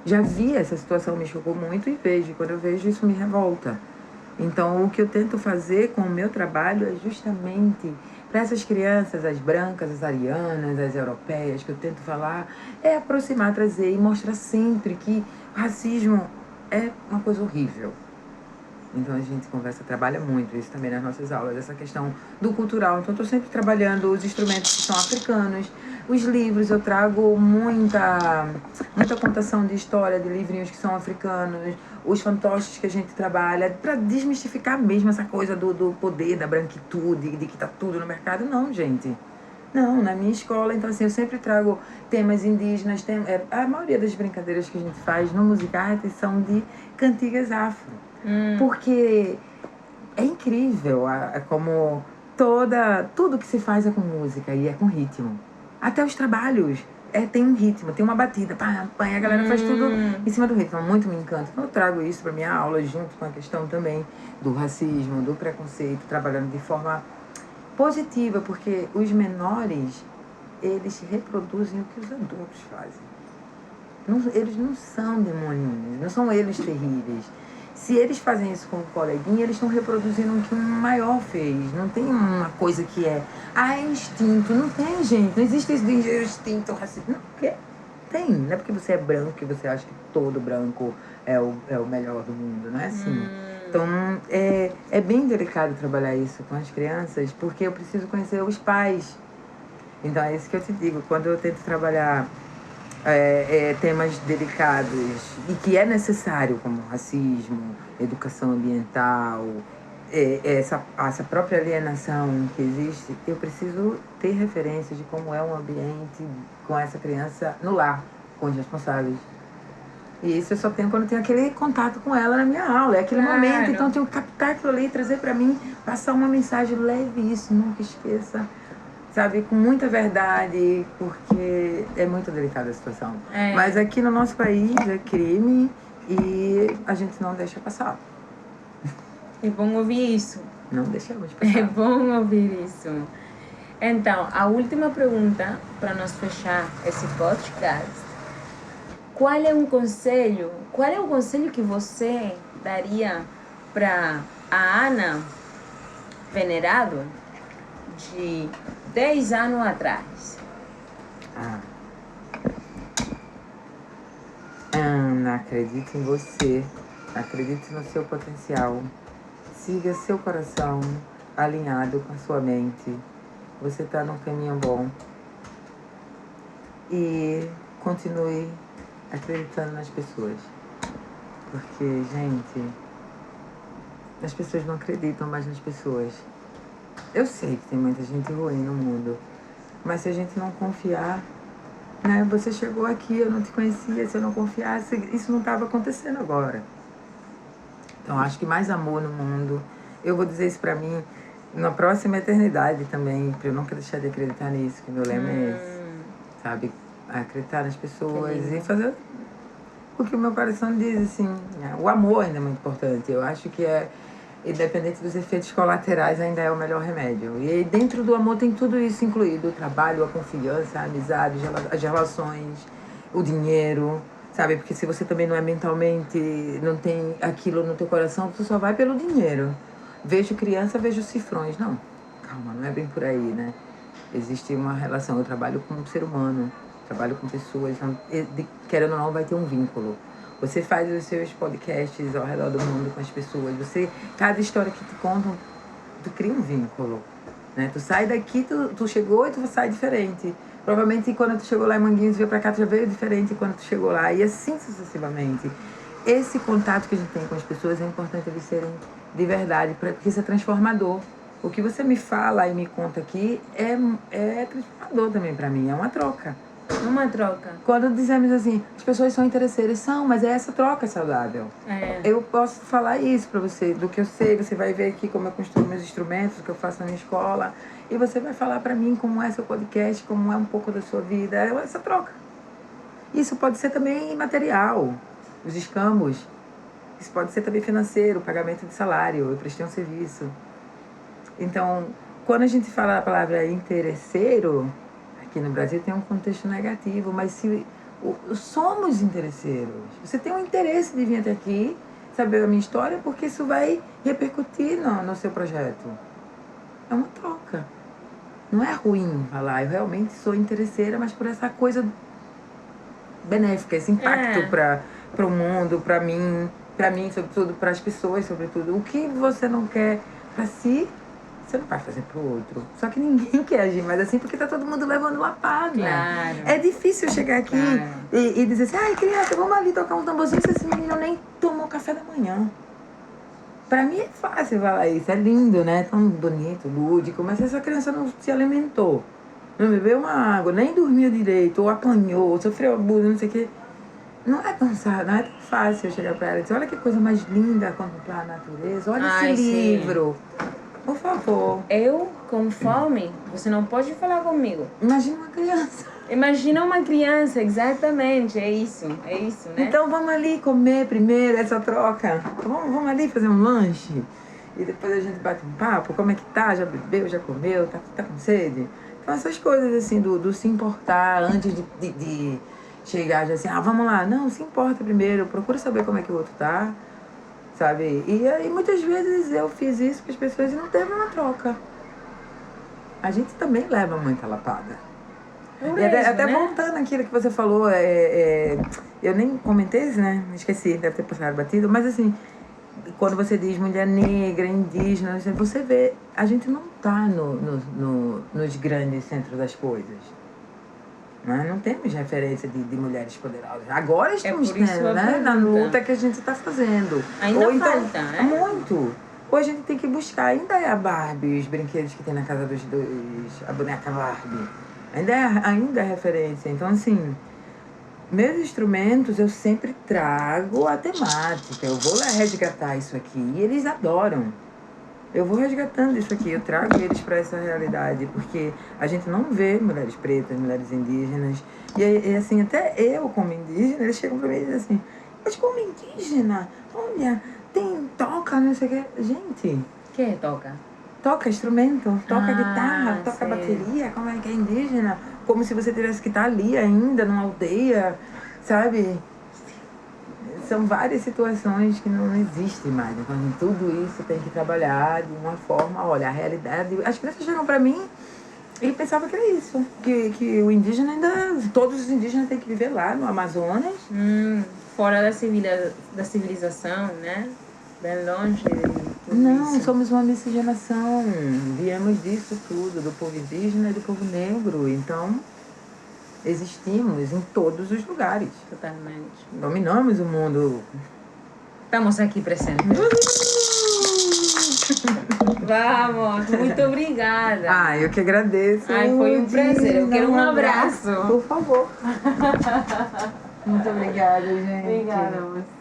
Já vi essa situação, me chocou muito e vejo. Quando eu vejo, isso me revolta. Então, o que eu tento fazer com o meu trabalho é justamente para essas crianças, as brancas, as arianas, as europeias, que eu tento falar, é aproximar, trazer e mostrar sempre que o racismo é uma coisa horrível. Então, a gente trabalha muito isso também nas nossas aulas, essa questão do cultural. Então, estou sempre trabalhando os instrumentos que são africanos, Os livros, eu trago muita contação de história, de livrinhos que são africanos, os fantoches que a gente trabalha, para desmistificar mesmo essa coisa do poder, da branquitude, de que tá tudo no mercado. Não, gente. Não, na minha escola, então assim, eu sempre trago temas indígenas, a maioria das brincadeiras que a gente faz no Musicarte são de cantigas afro. Porque é incrível como tudo que se faz é com música e é com ritmo. Até os trabalhos tem um ritmo, tem uma batida, pá, e a galera faz tudo em cima do ritmo. Muito me encanta. Então eu trago isso para minha aula, junto com a questão também do racismo, do preconceito, trabalhando de forma positiva, porque os menores, eles reproduzem o que os adultos fazem. Eles não são demoninhos, não são eles terríveis. Se eles fazem isso com o coleguinha, eles estão reproduzindo o que um maior fez. Não tem uma coisa que é instinto. Não tem, gente. Não existe esse instinto racista. Não, porque tem. Não é porque você é branco que você acha que todo branco é o melhor do mundo. Não é assim. Então, é bem delicado trabalhar isso com as crianças, porque eu preciso conhecer os pais. Então, é isso que eu te digo. Quando eu tento trabalhar temas delicados e que é necessário, como racismo, educação ambiental, essa própria alienação que existe, eu preciso ter referências de como é um ambiente com essa criança no lar, com os responsáveis. E isso eu só tenho quando eu tenho aquele contato com ela na minha aula, é aquele momento, então eu tenho que captar aquilo ali, trazer para mim, passar uma mensagem, leve isso, nunca esqueça, sabe, com muita verdade, porque é muito delicada a situação. Mas aqui no nosso país é crime e a gente não deixa passar. É bom ouvir isso. Não deixamos passar. É bom ouvir isso. Então, a última pergunta para nós fechar esse podcast. Qual é o conselho que você daria para a Ana Venerado de 10 anos atrás? Ana, acredite em você. Acredite no seu potencial. Siga seu coração alinhado com a sua mente. Você está num caminho bom. E continue acreditando nas pessoas. Porque, gente, as pessoas não acreditam mais nas pessoas. Eu sei que tem muita gente ruim no mundo, mas se a gente não confiar, né? Você chegou aqui, eu não te conhecia, se eu não confiasse, isso não estava acontecendo agora. Então, acho que mais amor no mundo. Eu vou dizer isso pra mim na próxima eternidade também, pra eu nunca deixar de acreditar nisso, que meu lema é esse, sabe? Acreditar nas pessoas e fazer o que o meu coração diz, assim, né? O amor ainda é muito importante. Eu acho que independente dos efeitos colaterais, ainda é o melhor remédio. E aí, dentro do amor tem tudo isso incluído: o trabalho, a confiança, a amizade, as relações, o dinheiro, sabe? Porque se você também não é mentalmente, não tem aquilo no teu coração, tu só vai pelo dinheiro. Vejo criança, vejo cifrões. Não, calma, não é bem por aí, né? Existe uma relação. Eu trabalho com um ser humano, trabalho com pessoas, querendo ou não, vai ter um vínculo. Você faz os seus podcasts ao redor do mundo com as pessoas. Cada história que te contam, tu cria um vínculo, né? Tu sai daqui, tu chegou e tu sai diferente. Provavelmente quando tu chegou lá em Manguinhos, veio pra cá, tu já veio diferente quando tu chegou lá. E assim sucessivamente. Esse contato que a gente tem com as pessoas é importante eles serem de verdade, porque isso é transformador. O que você me fala e me conta aqui é transformador também pra mim, é uma troca. Uma troca. Quando dizemos assim, as pessoas são interesseiras, mas essa troca é saudável. Eu posso falar isso pra você, do que eu sei, você vai ver aqui como eu construo meus instrumentos, o que eu faço na minha escola, e você vai falar pra mim como é seu podcast, como é um pouco da sua vida, essa troca. Isso pode ser também material, os escambos. Isso pode ser também financeiro, pagamento de salário, eu prestei um serviço. Então, quando a gente fala a palavra interesseiro, aqui no Brasil tem um contexto negativo, mas se somos interesseiros. Você tem um interesse de vir até aqui, saber a minha história, porque isso vai repercutir no seu projeto. É uma troca. Não é ruim falar, eu realmente sou interesseira, mas por essa coisa benéfica, esse impacto para o mundo, para mim, sobretudo, para as pessoas, sobretudo. O que você não quer para si, você não vai fazer pro outro. Só que ninguém quer agir mais assim porque tá todo mundo levando lapada. Claro. É difícil chegar aqui e dizer assim, ai, criança, vamos ali tocar um tamborzinho se esse menino nem tomou café da manhã. Pra mim é fácil falar isso, é lindo, né? Tão bonito, lúdico, mas se essa criança não se alimentou, não bebeu uma água, nem dormiu direito, ou apanhou, ou sofreu abuso, não sei o quê, não é pensar, não é tão fácil eu chegar pra ela e dizer, olha que coisa mais linda contemplar a natureza, olha esse livro. Por favor. Eu, com fome, você não pode falar comigo. Imagina uma criança. Imagina uma criança, exatamente, é isso, né? Então vamos ali comer primeiro essa troca. Vamos ali fazer um lanche. E depois a gente bate um papo, como é que tá? Já bebeu, já comeu, tá com sede? Então essas coisas assim, do se importar antes de chegar já assim, vamos lá. Não, se importa primeiro, procura saber como é que o outro tá. Sabe? E aí muitas vezes eu fiz isso com as pessoas e não teve uma troca. A gente também leva muita lapada. E até né? voltando aquilo que você falou, eu nem comentei isso, né? Esqueci, deve ter passado batido, mas assim, quando você diz mulher negra, indígena, você vê, a gente não tá nos grandes centros das coisas. Nós não temos referência de mulheres poderosas. Agora estamos tendo, né? Na luta que a gente está fazendo. Ainda ou então, falta, né? Muito. Ou a gente tem que buscar. Ainda é a Barbie, os brinquedos que tem na casa dos dois, a boneca Barbie. Ainda é referência. Então, assim, meus instrumentos eu sempre trago a temática. Eu vou lá resgatar isso aqui. E eles adoram. Eu vou resgatando isso aqui, eu trago eles para essa realidade, porque a gente não vê mulheres pretas, mulheres indígenas. E assim, até eu como indígena, eles chegam para mim e dizem assim, mas como indígena, olha, toca, não sei o que. Gente... Que toca? Toca instrumento, toca guitarra, toca sei. bateria, como é que é indígena? Como se você tivesse que estar ali ainda, numa aldeia, sabe? São várias situações que não existem mais. Então, tudo isso tem que trabalhar de uma forma, olha, a realidade... As crianças chegam para mim e pensavam que era isso. Que o indígena ainda... Todos os indígenas têm que viver lá no Amazonas. Fora da civilização, né? Bem longe de tudo Não, isso. somos uma miscigenação. Viemos disso tudo, do povo indígena e do povo negro. Então... existimos em todos os lugares. Totalmente. Dominamos o mundo. Estamos aqui presentes. Vamos, muito obrigada. Eu que agradeço. Foi um prazer. Eu quero um abraço. Por favor. Muito obrigada, gente. Obrigada a você.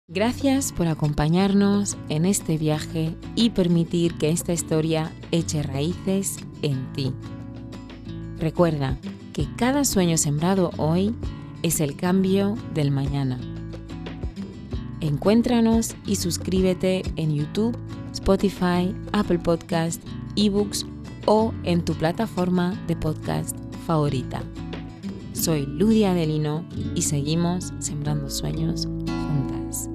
Gracias por acompañarnos en este viaje y permitir que esta historia eche raíces en ti. Recuerda que cada sueño sembrado hoy es el cambio del mañana. Encuéntranos y suscríbete en YouTube, Spotify, Apple Podcast, eBooks o en tu plataforma de podcast favorita. Soy Ludia Adelino y seguimos sembrando sueños juntas.